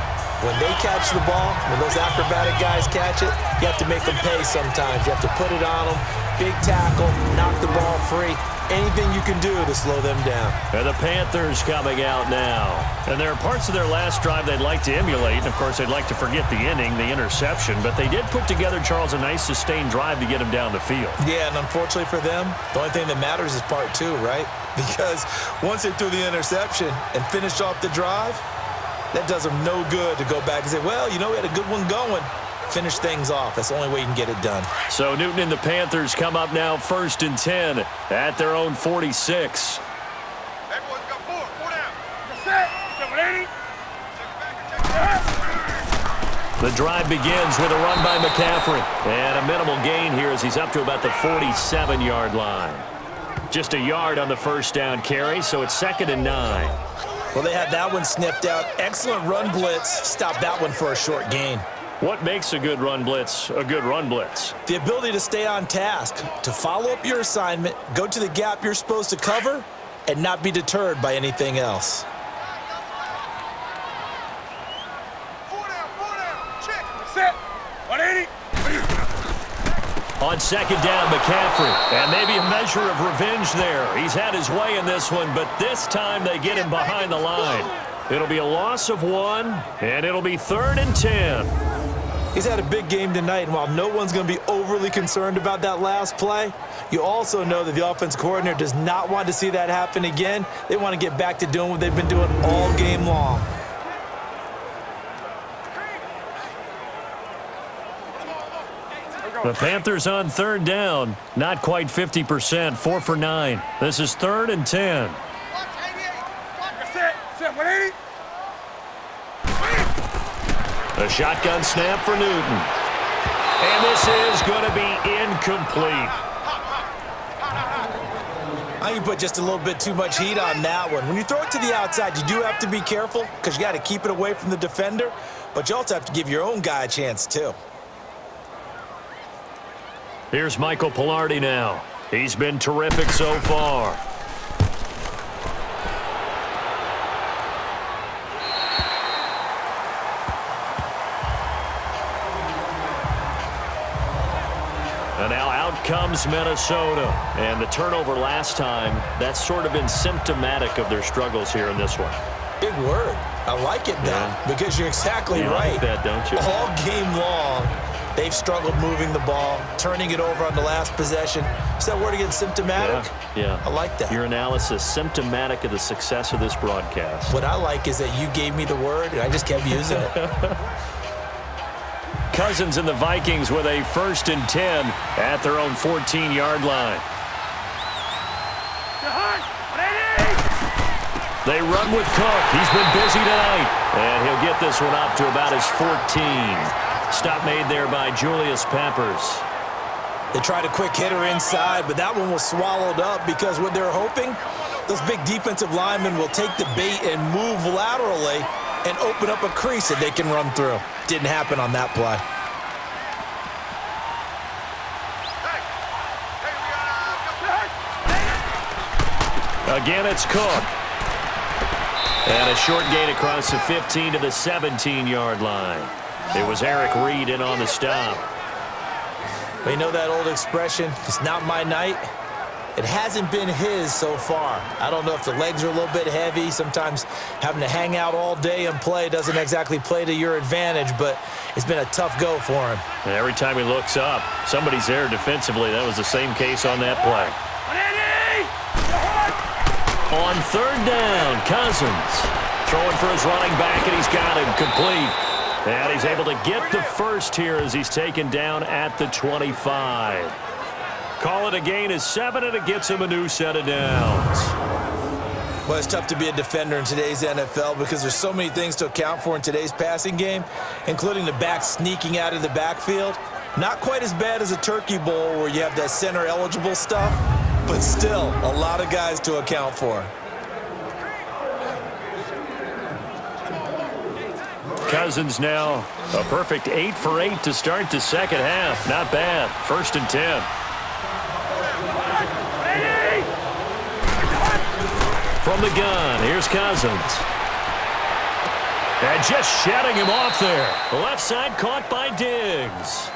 when they catch the ball, when those acrobatic guys catch it, you have to make them pay sometimes. You have to put it on them, big tackle, knock the ball free. Anything you can do to slow them down. And the Panthers coming out now. And there are parts of their last drive they'd like to emulate. And, of course, they'd like to forget the inning, the interception. But they did put together, Charles, a nice sustained drive to get him down the field. Yeah, and unfortunately for them, the only thing that matters is part 2, right? Because once they threw the interception and finished off the drive, that does them no good to go back and say, well, you know, we had a good one going. Finish things off. That's the only way you can get it done. So Newton and the Panthers come up now 1st and 10 at their own 46. Everyone's got 4 down. Set. 780. The drive begins with a run by McCaffrey. And a minimal gain here as he's up to about the 47-yard line. Just a yard on the first down carry, so it's 2nd and 9. Well, they had that one sniffed out. Excellent run blitz. Stopped that one for a short gain. What makes a good run blitz a good run blitz? The ability to stay on task, to follow up your assignment, go to the gap you're supposed to cover, and not be deterred by anything else. 4 down. Check. Set. 180. On 2nd down, McCaffrey. And maybe a measure of revenge there. He's had his way in this one, but this time they get him behind the line. It'll be a loss of 1, and it'll be 3rd and 10. He's had a big game tonight, and while no one's going to be overly concerned about that last play, you also know that the offense coordinator does not want to see that happen again. They want to get back to doing what they've been doing all game long. The Panthers on 3rd down. Not quite 50%, 4 for 9. This is 3rd and 10. Set. 180. A shotgun snap for Newton. And this is going to be incomplete. I think you put just a little bit too much heat on that one. When you throw it to the outside, you do have to be careful because you got to keep it away from the defender, but you also have to give your own guy a chance too. Here's Michael Pilardi now. He's been terrific so far. And now out comes Minnesota. And the turnover last time, that's sort of been symptomatic of their struggles here in this one. Big word. I like it, though, because you're exactly right. Like that, don't you? All game long, they've struggled moving the ball, turning it over on the last possession. Is that word again, symptomatic? Yeah. I like that. Your analysis, symptomatic of the success of this broadcast. What I like is that you gave me the word, and I just kept using it. Cousins and the Vikings with a 1st and 10 at their own 14-yard line. Ready? They run with Kirk. He's been busy tonight. And he'll get this one up to about his 14. Stop made there by Julius Peppers. They tried a quick hitter inside, but that one was swallowed up because what they're hoping, those big defensive linemen will take the bait and move laterally and open up a crease that they can run through. Didn't happen on that play. Again, it's Cook. And a short gain across the 15 to the 17-yard line. It was Eric Reed in on the stop. But you know that old expression, it's not my night? It hasn't been his so far. I don't know if the legs are a little bit heavy. Sometimes having to hang out all day and play doesn't exactly play to your advantage, but it's been a tough go for him. And every time he looks up, somebody's there defensively. That was the same case on that play. On third down, Cousins throwing for his running back, and he's got him complete. And he's able to get the first here as he's taken down at the 25. Call it a gain of 7, and it gets him a new set of downs. Well, it's tough to be a defender in today's NFL because there's so many things to account for in today's passing game, including the back sneaking out of the backfield. Not quite as bad as a turkey bowl where you have that center-eligible stuff, but still a lot of guys to account for. Cousins now a perfect 8 for 8 to start the second half. Not bad. 1st and 10. From the gun, here's Cousins. And just shutting him off there. The left side caught by Diggs.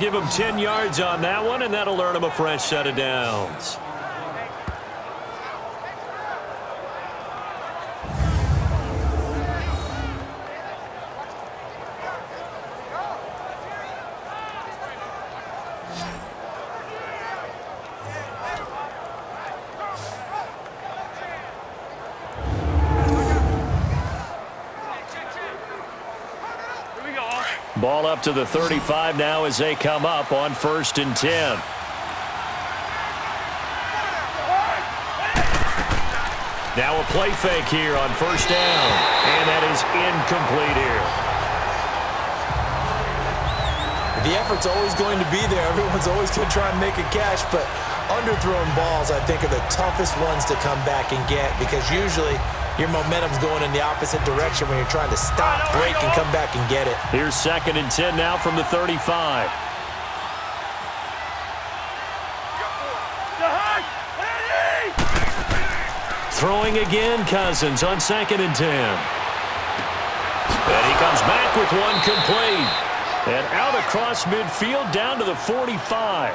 Give him 10 yards on that one, and that'll earn him a fresh set of downs. Ball up to the 35 now as they come up on 1st and 10. Now a play fake here on 1st down, and that is incomplete here. The effort's always going to be there. Everyone's always going to try and make a catch, but underthrown balls, I think, are the toughest ones to come back and get because usually your momentum's going in the opposite direction when you're trying to stop, break, and come back and get it. Here's 2nd and 10 now from the 35. Throwing again, Cousins on 2nd and 10. And he comes back with one complete. And out across midfield down to the 45.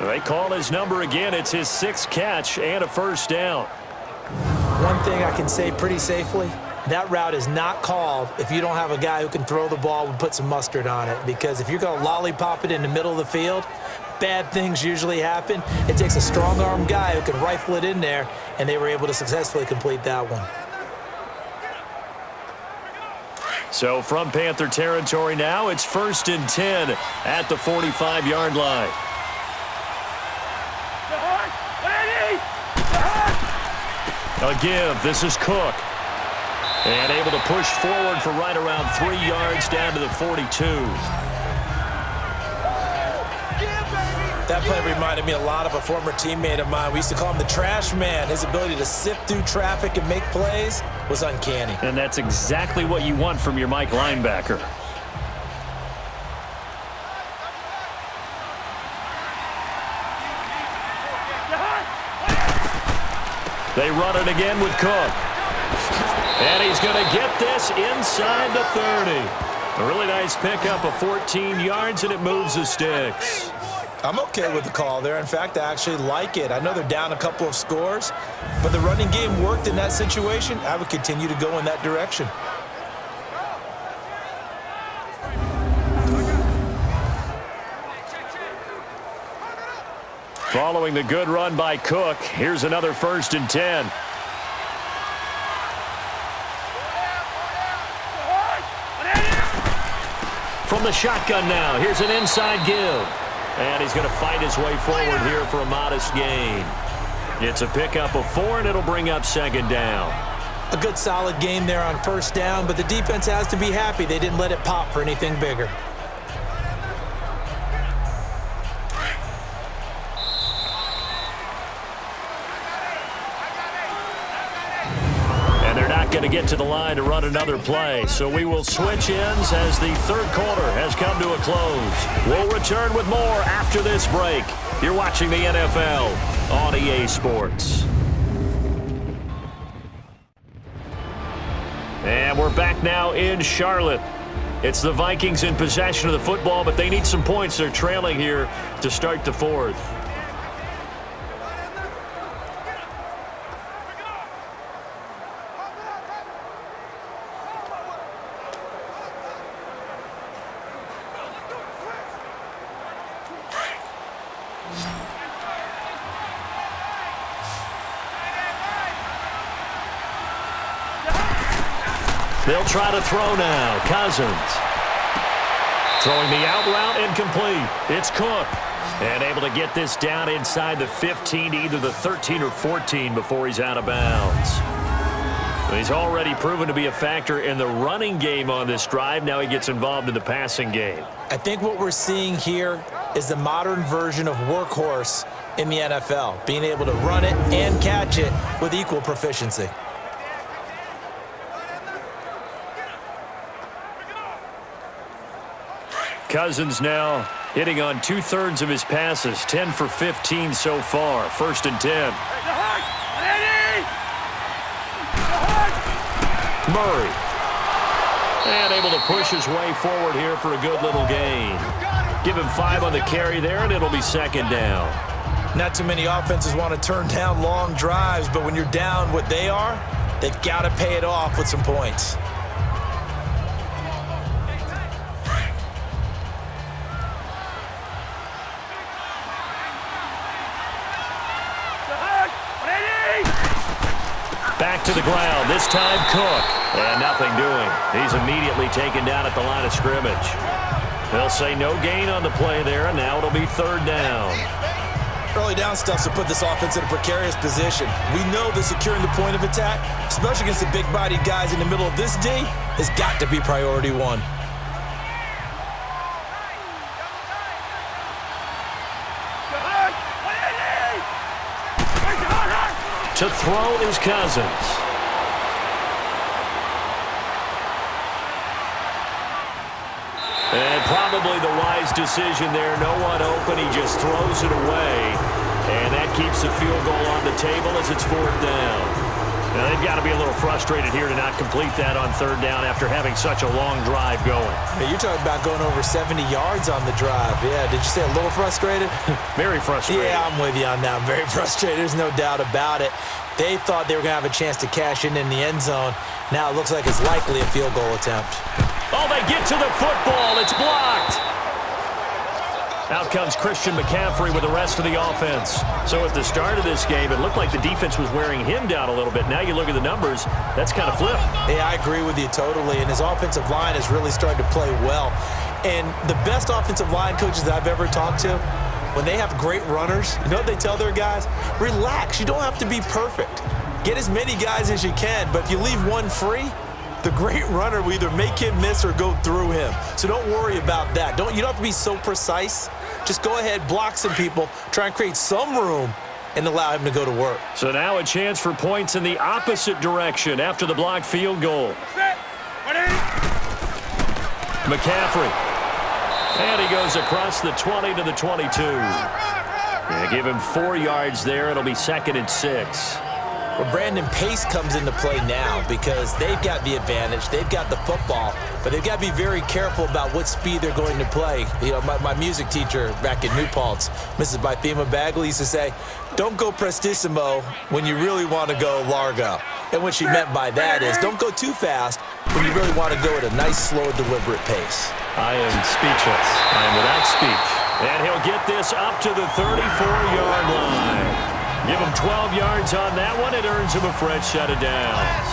They call his number again. It's his 6th catch and a 1st down. One thing I can say pretty safely, that route is not called if you don't have a guy who can throw the ball and put some mustard on it. Because if you're going to lollipop it in the middle of the field, bad things usually happen. It takes a strong-arm guy who can rifle it in there, and they were able to successfully complete that one. So from Panther territory now, it's 1st and 10 at the 45-yard line. A give. This is Cook. And able to push forward for right around 3 yards down to the 42. That play reminded me a lot of a former teammate of mine. We used to call him the trash man. His ability to sift through traffic and make plays was uncanny. And that's exactly what you want from your Mike linebacker. They run it again with Cook. And he's going to get this inside the 30. A really nice pickup of 14 yards, and it moves the sticks. I'm okay with the call there. In fact, I actually like it. I know they're down a couple of scores, but the running game worked in that situation. I would continue to go in that direction. Following the good run by Cook, here's another 1st and 10. From the shotgun now, here's an inside give. And he's going to fight his way forward here for a modest gain. It's a pickup of 4, and it'll bring up 2nd down. A good solid game there on first down, but the defense has to be happy they didn't let it pop for anything bigger. And they're not going to get to the line to run another play, so we will switch ends as the third quarter has come to a close. We'll return with more after this break. You're watching the NFL on EA Sports. And we're back now in Charlotte. It's the Vikings in possession of the football, but they need some points. They're trailing here to start the fourth. They'll try to throw now. Cousins. Throwing the out route incomplete. It's Cook. And able to get this down inside the 15 to either the 13 or 14 before he's out of bounds. He's already proven to be a factor in the running game on this drive. Now he gets involved in the passing game. I think what we're seeing here is the modern version of workhorse in the NFL, being able to run it and catch it with equal proficiency. Cousins now hitting on 2/3 of his passes, 10 for 15 so far. 1st and 10. Murray. And able to push his way forward here for a good little gain. Give him 5 on the carry there, and it'll be 2nd down. Not too many offenses want to turn down long drives, but when you're down what they are, they've got to pay it off with some points. Back to the ground, this time Cook. And nothing doing. He's immediately taken down at the line of scrimmage. They'll say no gain on the play there, and now it'll be 3rd down. Early down stuff to put this offense in a precarious position. We know that securing the point of attack, especially against the big-bodied guys in the middle of this D, has got to be priority one. To throw is Cousins. And probably the wise decision there. No one open. He just throws it away. And that keeps the field goal on the table as it's 4th down. Now, they've got to be a little frustrated here to not complete that on 3rd down after having such a long drive going. Hey, you're talking about going over 70 yards on the drive. Yeah, did you say a little frustrated? Very frustrated. Yeah, I'm with you on that. I'm very frustrated. There's no doubt about it. They thought they were going to have a chance to cash in the end zone. Now it looks like it's likely a field goal attempt. Oh, they get to the football. It's blocked. Out comes Christian McCaffrey with the rest of the offense. So at the start of this game, it looked like the defense was wearing him down a little bit. Now you look at the numbers, that's kind of flipped. Yeah, I agree with you totally. And his offensive line has really started to play well. And the best offensive line coaches that I've ever talked to, when they have great runners, you know what they tell their guys? Relax. You don't have to be perfect. Get as many guys as you can. But if you leave one free, the great runner will either make him miss or go through him. So don't worry about that. You don't have to be so precise. Just go ahead, block some people, try and create some room, and allow him to go to work. So now a chance for points in the opposite direction after the blocked field goal. McCaffrey. And he goes across the 20 to the 22. Yeah, give him 4 yards there. It'll be 2nd and 6. Well, Brandon, pace comes into play now because they've got the advantage. They've got the football, but they've got to be very careful about what speed they're going to play. You know, my music teacher back in New Paltz, Mrs. Bythema Bagley, used to say, don't go prestissimo when you really want to go largo. And what she meant by that is don't go too fast when you really want to go at a nice, slow, deliberate pace. I am speechless. I am without speech. And he'll get this up to the 34-yard line. Give him 12 yards on that one. It earns him a fresh set of downs.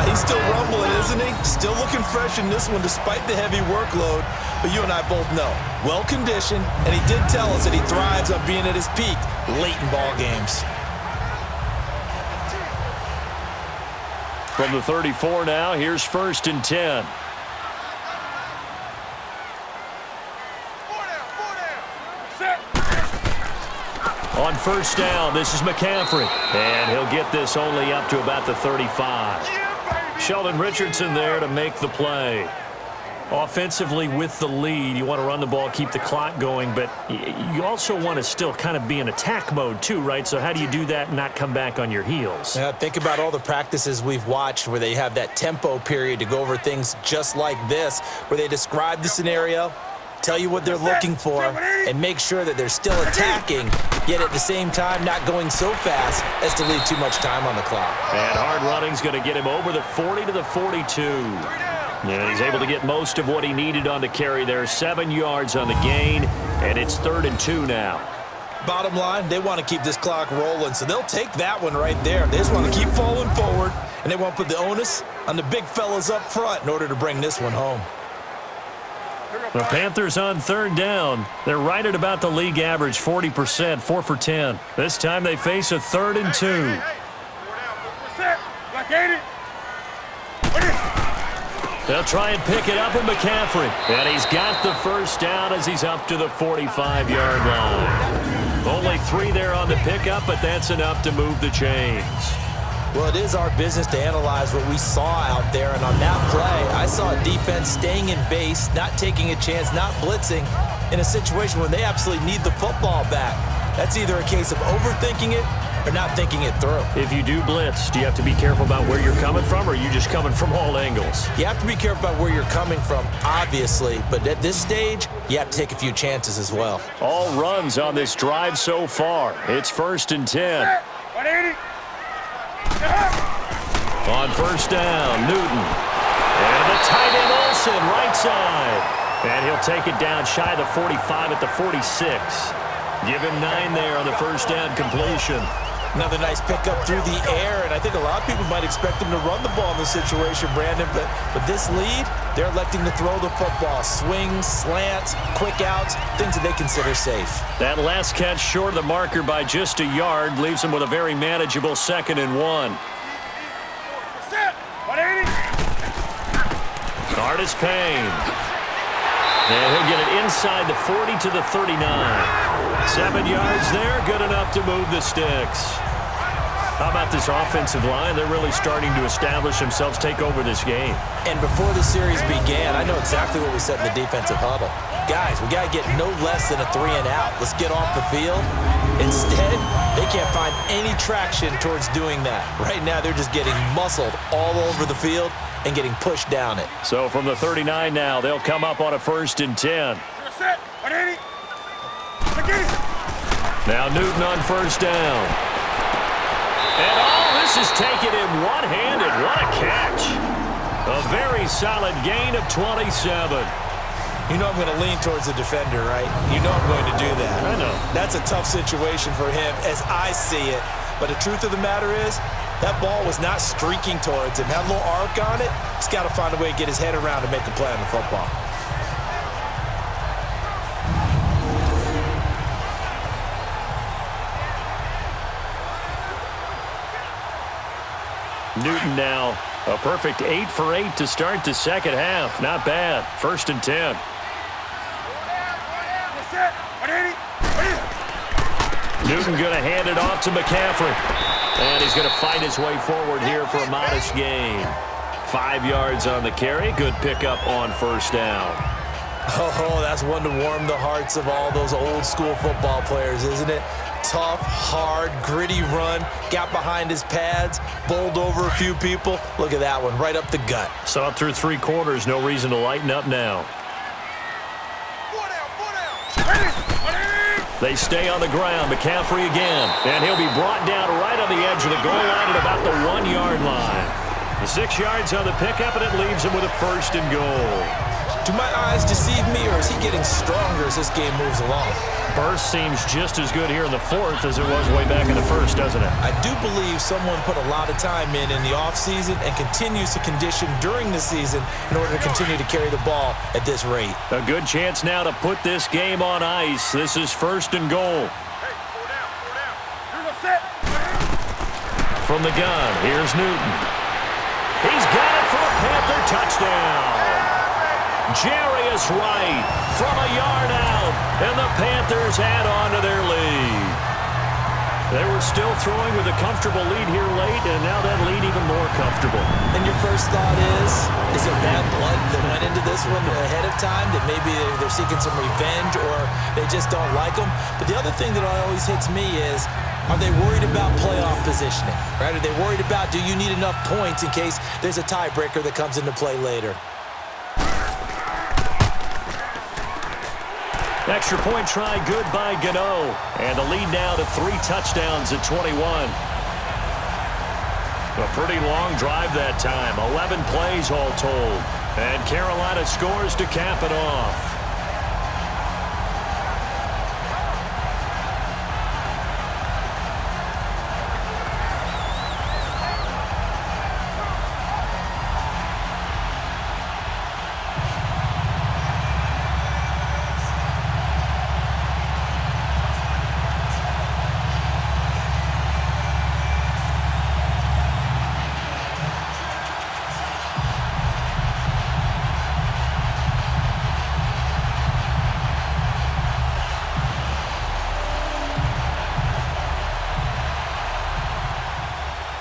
He's still rumbling, isn't he? Still looking fresh in this one despite the heavy workload. But you and I both know, well-conditioned, and he did tell us that he thrives on being at his peak late in ball games. From the 34 now, here's 1st and 10. On 1st down, this is McCaffrey. And he'll get this only up to about the 35. Sheldon Richardson there to make the play. Offensively with the lead, you want to run the ball, keep the clock going, but you also want to still kind of be in attack mode too, right? So how do you do that and not come back on your heels? Yeah, think about all the practices we've watched where they have that tempo period to go over things just like this, where they describe the scenario, tell you what they're looking for, and make sure that they're still attacking, yet at the same time not going so fast as to leave too much time on the clock. And hard running's going to get him over the 40 to the 42. And he's able to get most of what he needed on the carry there. 7 yards on the gain, and it's 3rd and 2 now. Bottom line, they want to keep this clock rolling, so they'll take that one right there. They just want to keep falling forward, and they want to put the onus on the big fellas up front in order to bring this one home. The Panthers on 3rd down. They're right at about the league average, 40%, 4 for 10. This time they face a 3rd and 2. They'll try and pick it up with McCaffrey. And he's got the 1st down as he's up to the 45-yard line. Only 3 there on the pickup, but that's enough to move the chains. Well, it is our business to analyze what we saw out there, and on that play, I saw a defense staying in base, not taking a chance, not blitzing, in a situation where they absolutely need the football back. That's either a case of overthinking it or not thinking it through. If you do blitz, do you have to be careful about where you're coming from, or are you just coming from all angles? You have to be careful about where you're coming from, obviously, but at this stage, you have to take a few chances as well. All runs on this drive so far. It's 1st and 10. On 1st down, Newton. And the tight end Olsen, right side. And he'll take it down shy of the 45 at the 46. Give him 9 there on the 1st down completion. Another nice pickup through the air, and I think a lot of people might expect him to run the ball in this situation, Brandon, but with this lead, they're electing to throw the football. Swings, slants, quick outs, things that they consider safe. That last catch short of the marker by just a yard leaves him with a very manageable 2nd and 1. Artis Payne. And he'll get it inside the 40 to the 39. 7 yards there, good enough to move the sticks. How about this offensive line? They're really starting to establish themselves, take over this game. And before the series began, I know exactly what we said in the defensive huddle. Guys, we got to get no less than a 3 and out. Let's get off the field. Instead, they can't find any traction towards doing that. Right now, they're just getting muscled all over the field and getting pushed down it. So from the 39 now, they'll come up on a 1st and 10. Now Newton on 1st down. And this is taken in one-handed. What a catch. A very solid gain of 27. You know I'm going to lean towards the defender, right? You know I'm going to do that. I know. That's a tough situation for him as I see it. But the truth of the matter is, that ball was not streaking towards him. Had a little arc on it. He's got to find a way to get his head around and make a play on the football. Newton now a perfect 8 for 8 to start the second half. Not bad. 1st and 10. Newton going to hand it off to McCaffrey. And he's going to fight his way forward here for a modest gain. 5 yards on the carry. Good pickup on 1st down. Oh, that's one to warm the hearts of all those old school football players, isn't it? Tough, hard, gritty run. Got behind his pads, bowled over a few people. Look at that one, right up the gut. Saw it through 3 quarters. No reason to lighten up now. They stay on the ground. McCaffrey again. And he'll be brought down right on the edge of the goal line at about the 1-yard line. The 6 yards on the pickup, and it leaves him with a 1st and goal. Do my eyes deceive me, or is he getting stronger as this game moves along? Burst seems just as good here in the 4th as it was way back in the 1st, doesn't it? I do believe someone put a lot of time in the offseason and continues to condition during the season in order to continue to carry the ball at this rate. A good chance now to put this game on ice. This is 1st and goal. From the gun, here's Newton. He's got it for a Panther touchdown. Jarius Wright from a yard out, and the Panthers add on to their lead. They were still throwing with a comfortable lead here late, and now that lead even more comfortable. And your first thought is there bad blood that went into this one ahead of time, that maybe they're seeking some revenge or they just don't like them? But the other thing that always hits me is, are they worried about playoff positioning? Right? Are they worried about, do you need enough points in case there's a tiebreaker that comes into play later? Extra point try good by Gano. And the lead now to 3 touchdowns at 21. A pretty long drive that time. 11 plays all told. And Carolina scores to cap it off.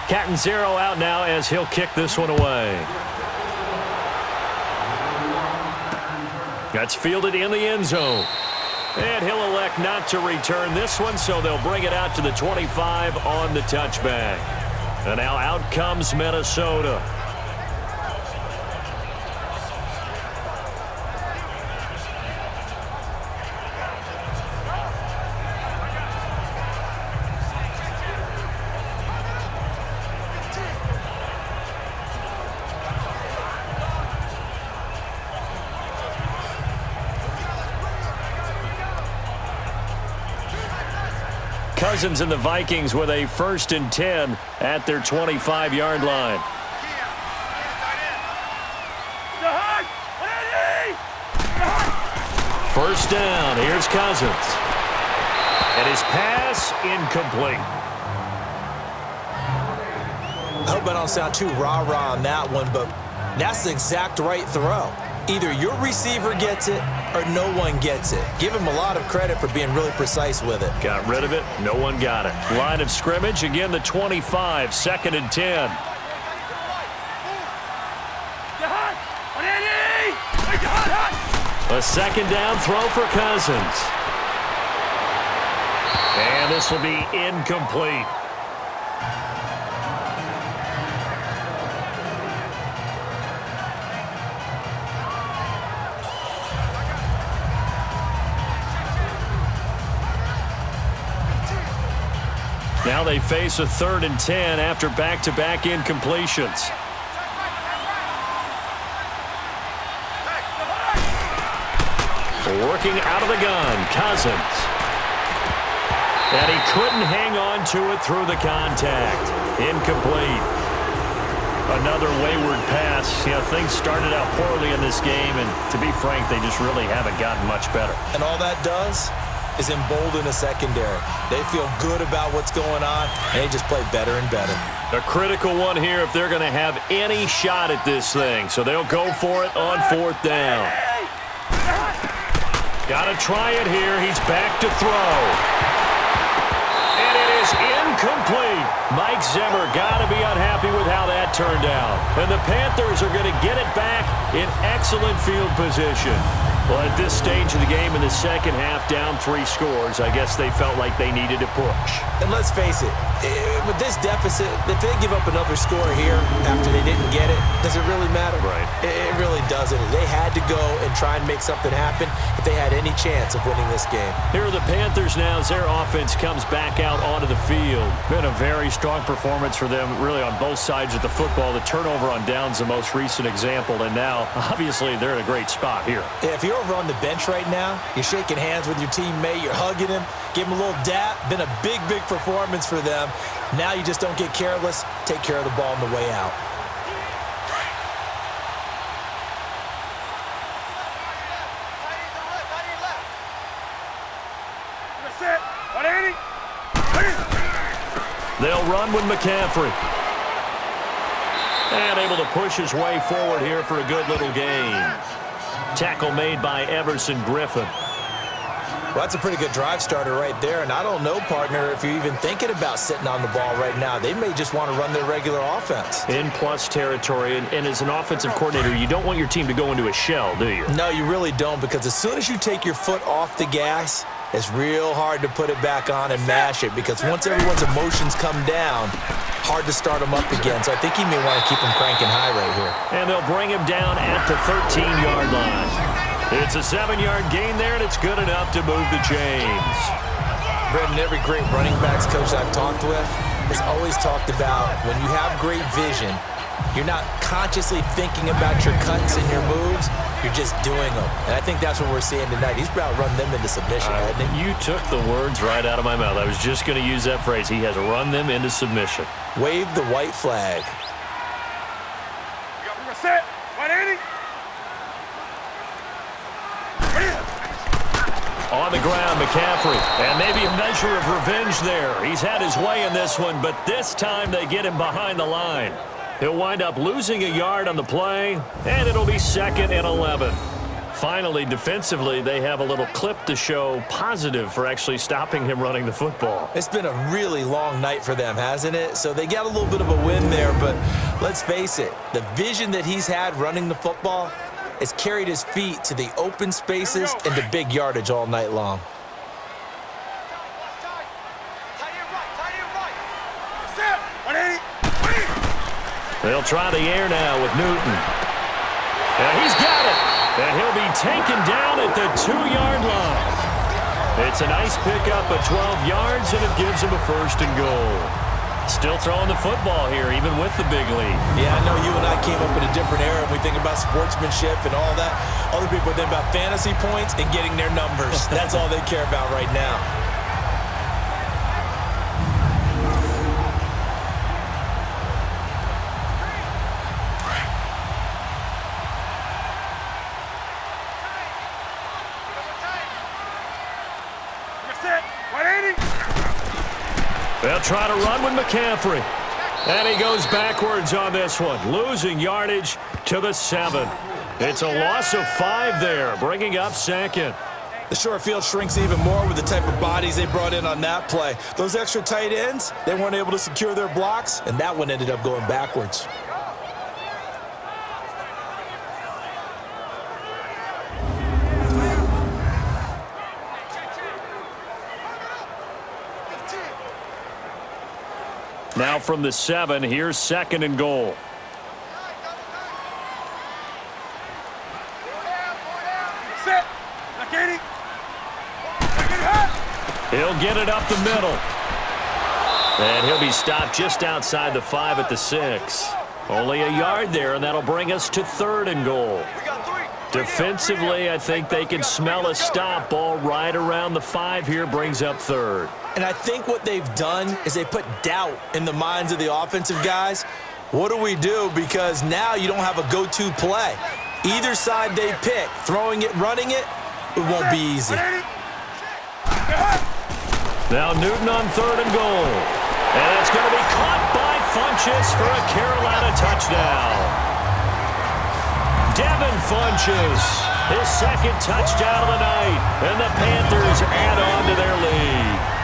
Catanzaro out now as he'll kick this one away. That's fielded in the end zone. And he'll elect not to return this one, so they'll bring it out to the 25 on the touchback. And now out comes Minnesota. Cousins and the Vikings with a 1st and 10 at their 25-yard line. First down. Here's Cousins. And his pass incomplete. I hope I don't sound too rah-rah on that one, but that's the exact right throw. Either your receiver gets it or no one gets it. Give him a lot of credit for being really precise with it. Got rid of it. No one got it. Line of scrimmage. Again, the 25. 2nd and 10. A 2nd down throw for Cousins. And this will be incomplete. Now they face a 3rd and 10 after back-to-back incompletions. Working out of the gun, Cousins. And he couldn't hang on to it through the contact. Incomplete. Another wayward pass. You know, things started out poorly in this game, and to be frank, they just really haven't gotten much better. And all that does is embolden a secondary. They feel good about what's going on, and they just play better and better. A critical one here if they're going to have any shot at this thing. So they'll go for it on 4th down. Got to try it here. He's back to throw. And it is incomplete. Mike Zimmer got to be unhappy with how that turned out. And the Panthers are going to get it back in excellent field position. Well, at this stage of the game in the second half, down 3 scores, I guess they felt like they needed to push. And let's face it, with this deficit, if they give up another score here after they didn't get it, does it really matter? Right. It really doesn't. They had to go and try and make something happen if they had any chance of winning this game. Here are the Panthers now as their offense comes back out onto the field. Been a very strong performance for them, really, on both sides of the football. The turnover on downs the most recent example, and now, obviously, they're in a great spot here. Yeah, if you're over on the bench right now, you're shaking hands with your teammate, you're hugging him, give him a little dap. Been a big, big performance for them. Now you just don't get careless. Take care of the ball on the way out. That's it. They'll run with McCaffrey. And able to push his way forward here for a good little gain. Tackle made by Everson Griffin. Well, that's a pretty good drive starter right there. And I don't know, partner, if you're even thinking about sitting on the ball right now. They may just want to run their regular offense. In plus territory. And as an offensive coordinator, you don't want your team to go into a shell, do you? No, you really don't, because as soon as you take your foot off the gas, it's real hard to put it back on and mash it, because once everyone's emotions come down, hard to start them up again. So I think he may want to keep them cranking high right here. And they'll bring him down at the 13-yard line. It's a 7-yard gain there, and it's good enough to move the chains. Brendan, every great running backs coach I've talked with has always talked about when you have great vision, you're not consciously thinking about your cuts and your moves. You're just doing them. And I think that's what we're seeing tonight. He's about run them into submission, hasn't he? You took the words right out of my mouth. I was just going to use that phrase. He has run them into submission. Wave the white flag. We're going to set. 180. On the ground, McCaffrey. And maybe a measure of revenge there. He's had his way in this one, but this time they get him behind the line. He'll wind up losing a yard on the play, and it'll be 2nd and 11. Finally, defensively, they have a little clip to show positive for actually stopping him running the football. It's been a really long night for them, hasn't it? So they got a little bit of a win there, but let's face it, the vision that he's had running the football has carried his feet to the open spaces and to big yardage all night long. They'll try the air now with Newton. And he's got it. And he'll be taken down at the 2-yard line. It's a nice pickup of 12 yards, and it gives him a 1st and goal. Still throwing the football here, even with the big lead. Yeah, I know you and I came up in a different era, and we think about sportsmanship and all that. Other people think about fantasy points and getting their numbers. That's all they care about right now. They'll try to run with McCaffrey. And he goes backwards on this one, losing yardage to the 7. It's a loss of 5 there, bringing up 2nd. The short field shrinks even more with the type of bodies they brought in on that play. Those extra tight ends, they weren't able to secure their blocks, and that one ended up going backwards. Now from the 7, here's 2nd and goal. Set. He'll get it up the middle. And he'll be stopped just outside the 5 at the 6. Only a yard there, and that'll bring us to 3rd and goal. Defensively, I think they can smell a stop. Ball right around the 5 here, brings up 3rd. And I think what they've done is they put doubt in the minds of the offensive guys. What do we do? Because now you don't have a go-to play. Either side they pick, throwing it, running it, it won't be easy. Now Newton on 3rd and goal. And it's going to be caught by Funchess for a Carolina touchdown. Devin Funchess, his 2nd touchdown of the night. And the Panthers add on to their lead.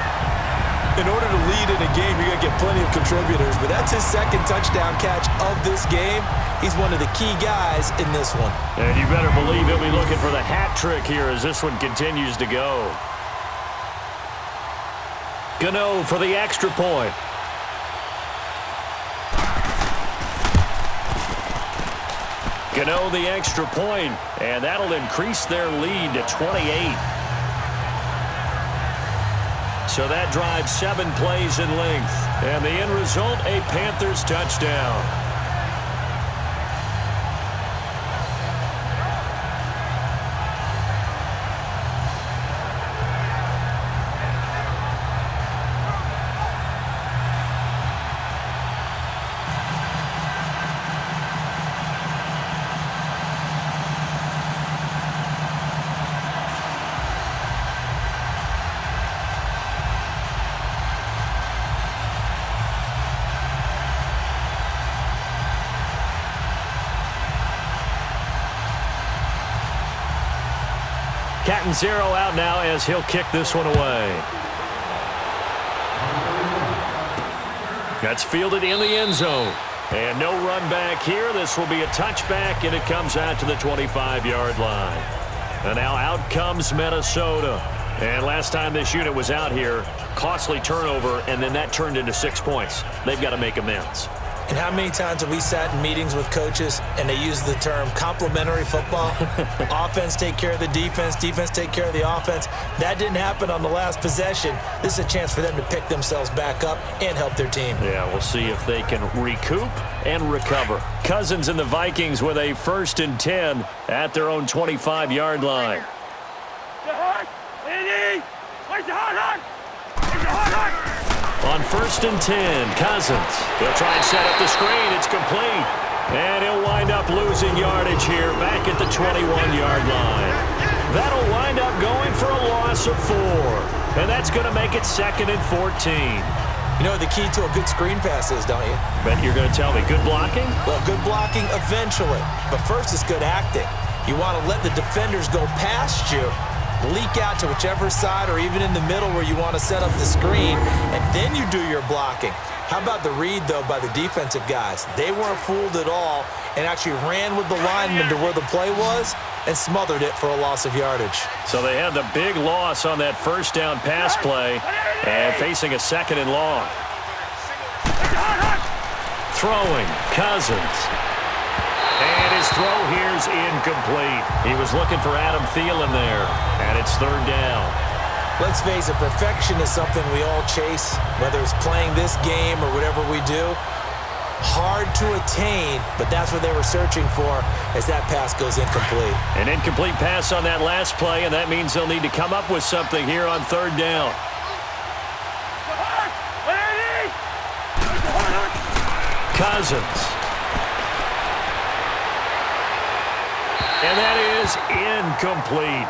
In order to lead in a game, you're going to get plenty of contributors, but that's his 2nd touchdown catch of this game. He's one of the key guys in this one. And you better believe he'll be looking for the hat trick here as this one continues to go. Gano for the extra point. Gano the extra point, and that'll increase their lead to 28. So that drives 7 plays in length. And the end result, a Panthers touchdown. Cat and zero out now as he'll kick this one away. That's fielded in the end zone. And no run back here. This will be a touchback, and it comes out to the 25-yard line. And now out comes Minnesota. And last time this unit was out here, costly turnover, and then that turned into 6 points. They've got to make amends. And how many times have we sat in meetings with coaches and they use the term complementary football? Offense take care of the defense, defense take care of the offense. That didn't happen on the last possession. This is a chance for them to pick themselves back up and help their team. Yeah, we'll see if they can recoup and recover. Cousins and the Vikings with a 1st and 10 at their own 25-yard line. On 1st and 10, Cousins. He'll try and set up the screen. It's complete. And he'll wind up losing yardage here back at the 21-yard line. That'll wind up going for a loss of 4. And that's going to make it 2nd and 14. You know what the key to a good screen pass is, don't you? Bet you're going to tell me. Good blocking? Well, good blocking eventually. But first it's good acting. You want to let the defenders go past you, leak out to whichever side or even in the middle where you want to set up the screen, and then you do your blocking. How about the read, though, by the defensive guys? They weren't fooled at all and actually ran with the lineman to where the play was and smothered it for a loss of yardage. So they had the big loss on that 1st down pass play and facing a 2nd and long. Throwing, Cousins. And his throw here's incomplete. He was looking for Adam Thielen there, and it's 3rd down. Let's face it, perfection is something we all chase, whether it's playing this game or whatever we do. Hard to attain, but that's what they were searching for as that pass goes incomplete. An incomplete pass on that last play, and that means they'll need to come up with something here on 3rd down. Cousins. And that is incomplete.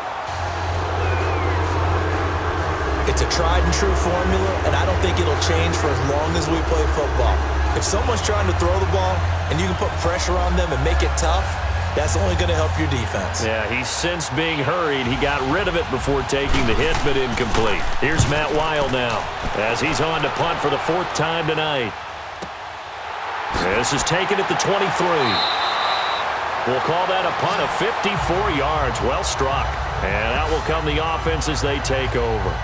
It's a tried and true formula, and I don't think it'll change for as long as we play football. If someone's trying to throw the ball and you can put pressure on them and make it tough, that's only going to help your defense. Yeah, he's since being hurried. He got rid of it before taking the hit, but incomplete. Here's Matt Weil now as he's on to punt for the 4th time tonight. This is taken at the 23. We'll call that a punt of 54 yards. Well struck. And out will come the offense as they take over.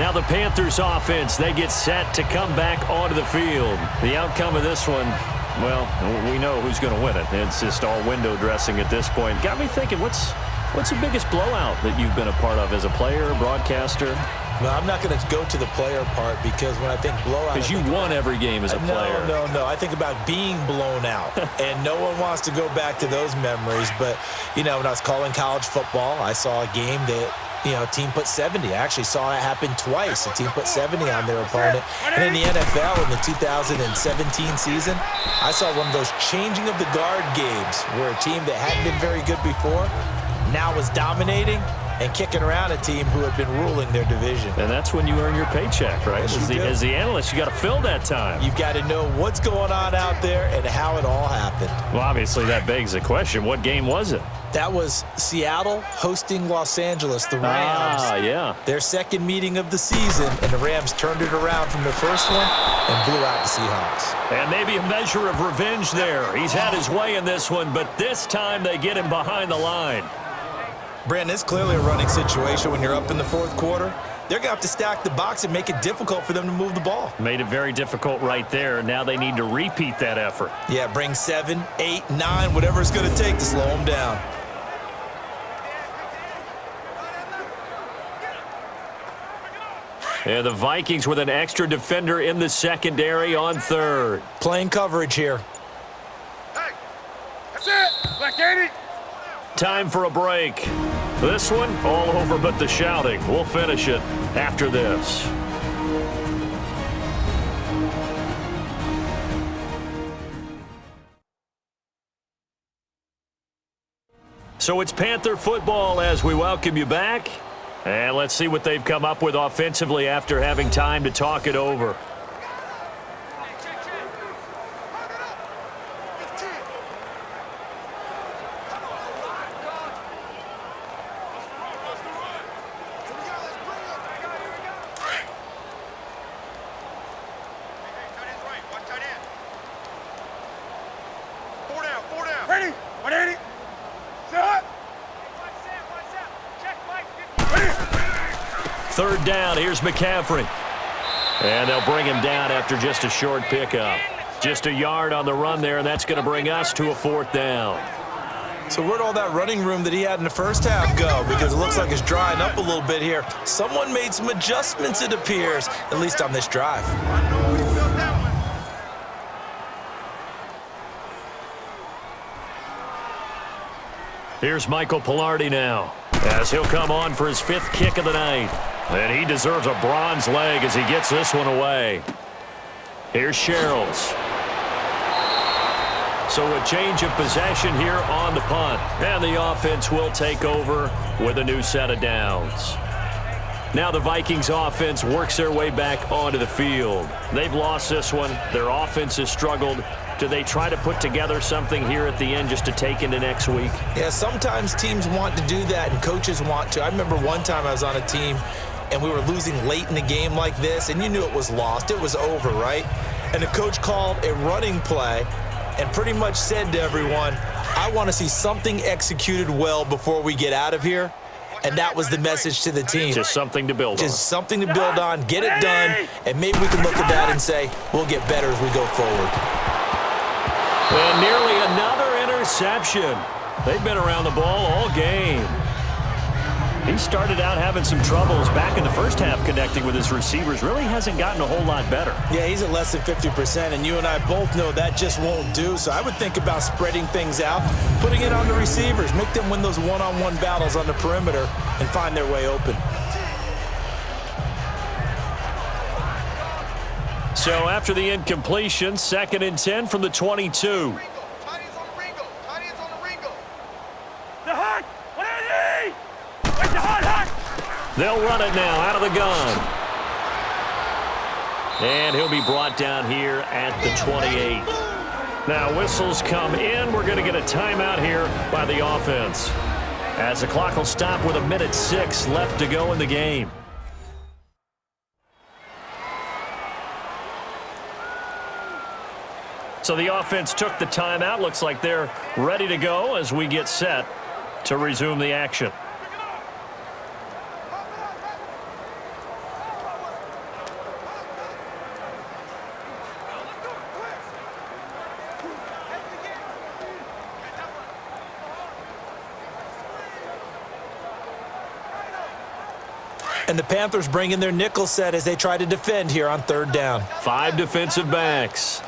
Now the Panthers offense, they get set to come back onto the field. The outcome of this one, well, we know who's going to win it. It's just all window dressing at this point. Got me thinking, what's the biggest blowout that you've been a part of as a player, broadcaster? No, I'm not going to go to the player part because when I think blowout... Because you won every game as a player. No. I think about being blown out. And no one wants to go back to those memories. But, you know, when I was calling college football, I saw a game that, you know, a team put 70. I actually saw it happen twice. A team put 70 on their opponent. And in the NFL in the 2017 season, I saw one of those changing of the guard games where a team that hadn't been very good before now was dominating and kicking around a team who had been ruling their division. And that's when you earn your paycheck, right? Yes, As the analyst, you got to fill that time. You've got to know what's going on out there and how it all happened. Well, obviously, that begs the question, what game was it? That was Seattle hosting Los Angeles, the Rams. Yeah. Their 2nd meeting of the season, and the Rams turned it around from the first one and blew out the Seahawks. And maybe a measure of revenge there. He's had his way in this one, but this time they get him behind the line. Brandon, it's clearly a running situation when you're up in the 4th quarter. They're going to have to stack the box and make it difficult for them to move the ball. Made it very difficult right there. Now they need to repeat that effort. Yeah, bring 7, 8, 9, whatever it's going to take to slow them down. And the Vikings with an extra defender in the secondary on 3rd. Playing coverage here. Hey, that's it. Black 80. Time for a break. This one, all over but the shouting. We'll finish it after this. So it's Panther football as we welcome you back. And let's see what they've come up with offensively after having time to talk it over. 4 down. Ready? 180. Set. Third down, here's McCaffrey. And they'll bring him down after just a short pickup. Just a yard on the run there, and that's going to bring us to a 4th down. So where'd all that running room that he had in the first half go? Because it looks like it's drying up a little bit here. Someone made some adjustments, it appears, at least on this drive. Here's Michael Pilardi now, as he'll come on for his 5th kick of the night. And he deserves a bronze leg as he gets this one away. Here's Sherrills. So a change of possession here on the punt. And the offense will take over with a new set of downs. Now the Vikings offense works their way back onto the field. They've lost this one. Their offense has struggled. Do they try to put together something here at the end just to take into next week? Yeah, sometimes teams want to do that and coaches want to. I remember one time I was on a team and we were losing late in the game like this, and you knew it was lost. It was over, right? And the coach called a running play and pretty much said to everyone, I want to see something executed well before we get out of here. And that was the message to the team. Just something to build on. Just something to build on, get it done, and maybe we can look at that and say, we'll get better as we go forward. And nearly another interception. They've been around the ball all game. He started out having some troubles back in the first half connecting with his receivers. Really hasn't gotten a whole lot better. Yeah, he's at less than 50%, and you and I both know that just won't do. So I would think about spreading things out, putting it on the receivers, make them win those one-on-one battles on the perimeter and find their way open. So after the incompletion, 2nd and 10 from the 22. They'll run it now out of the gun. And he'll be brought down here at the 28. Now whistles come in. We're going to get a timeout here by the offense, as the clock will stop with 1:06 left to go in the game. So the offense took the timeout. Looks like they're ready to go as we get set to resume the action. And the Panthers bring in their nickel set as they try to defend here on 3rd down. 5 defensive backs.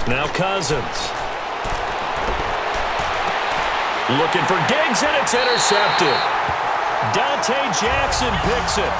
Now Cousins. Looking for Diggs, and it's intercepted. Dante Jackson picks it.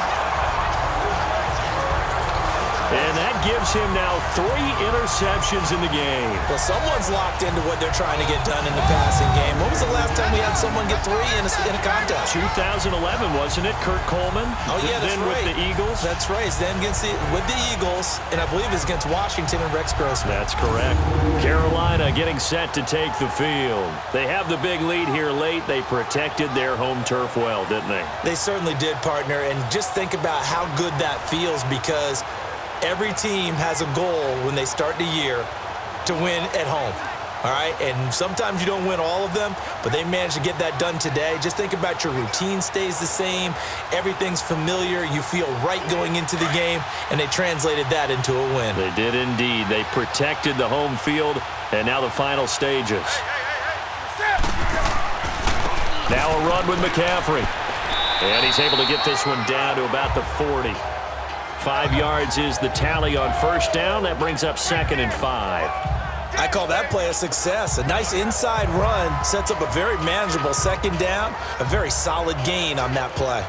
And that gives him now 3 interceptions in the game. Well, someone's locked into what they're trying to get done in the passing game. When was the last time we had someone get 3 in a contest? 2011, wasn't it? Kurt Coleman. Oh, yeah, that's then right. With the Eagles. That's right. It's then with the Eagles, and I believe it's against Washington and Rex Grossman. That's correct. Carolina getting set to take the field. They have the big lead here late. They protected their home turf well, didn't they? They certainly did, partner. And just think about how good that feels, because every team has a goal when they start the year to win at home, all right? And sometimes you don't win all of them, but they managed to get that done today. Just think about your routine stays the same. Everything's familiar. You feel right going into the game, and they translated that into a win. They did indeed. They protected the home field, and now the final stages. Now a run with McCaffrey. And he's able to get this one down to about the 40. 5 yards is the tally on 1st down. That brings up 2nd and 5. I call that play a success. A nice inside run sets up a very manageable 2nd down. A very solid gain on that play.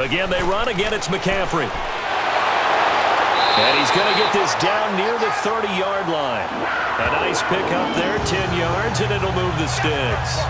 Again, they run. Again, it's McCaffrey. And he's going to get this down near the 30-yard line. A nice pickup there, 10 yards, and it'll move the sticks.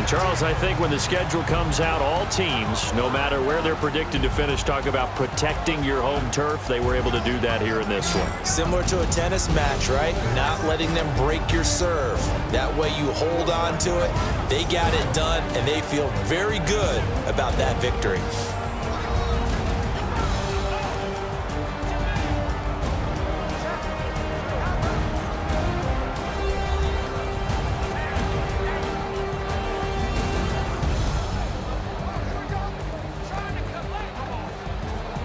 And Charles, I think when the schedule comes out, all teams, no matter where they're predicted to finish, talk about protecting your home turf. They were able to do that here in this one. Similar to a tennis match, right? Not letting them break your serve. That way you hold on to it. They got it done, and they feel very good about that victory.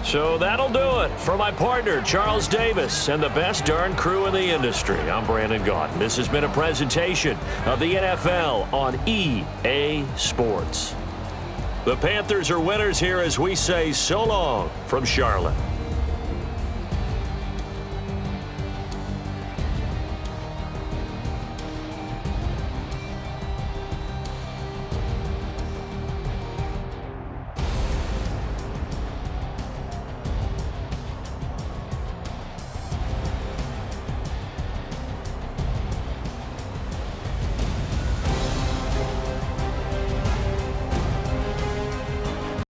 So that'll do it for my partner, Charles Davis, and the best darn crew in the industry. I'm Brandon Gaudin. This has been a presentation of the NFL on EA Sports. The Panthers are winners here as we say so long from Charlotte.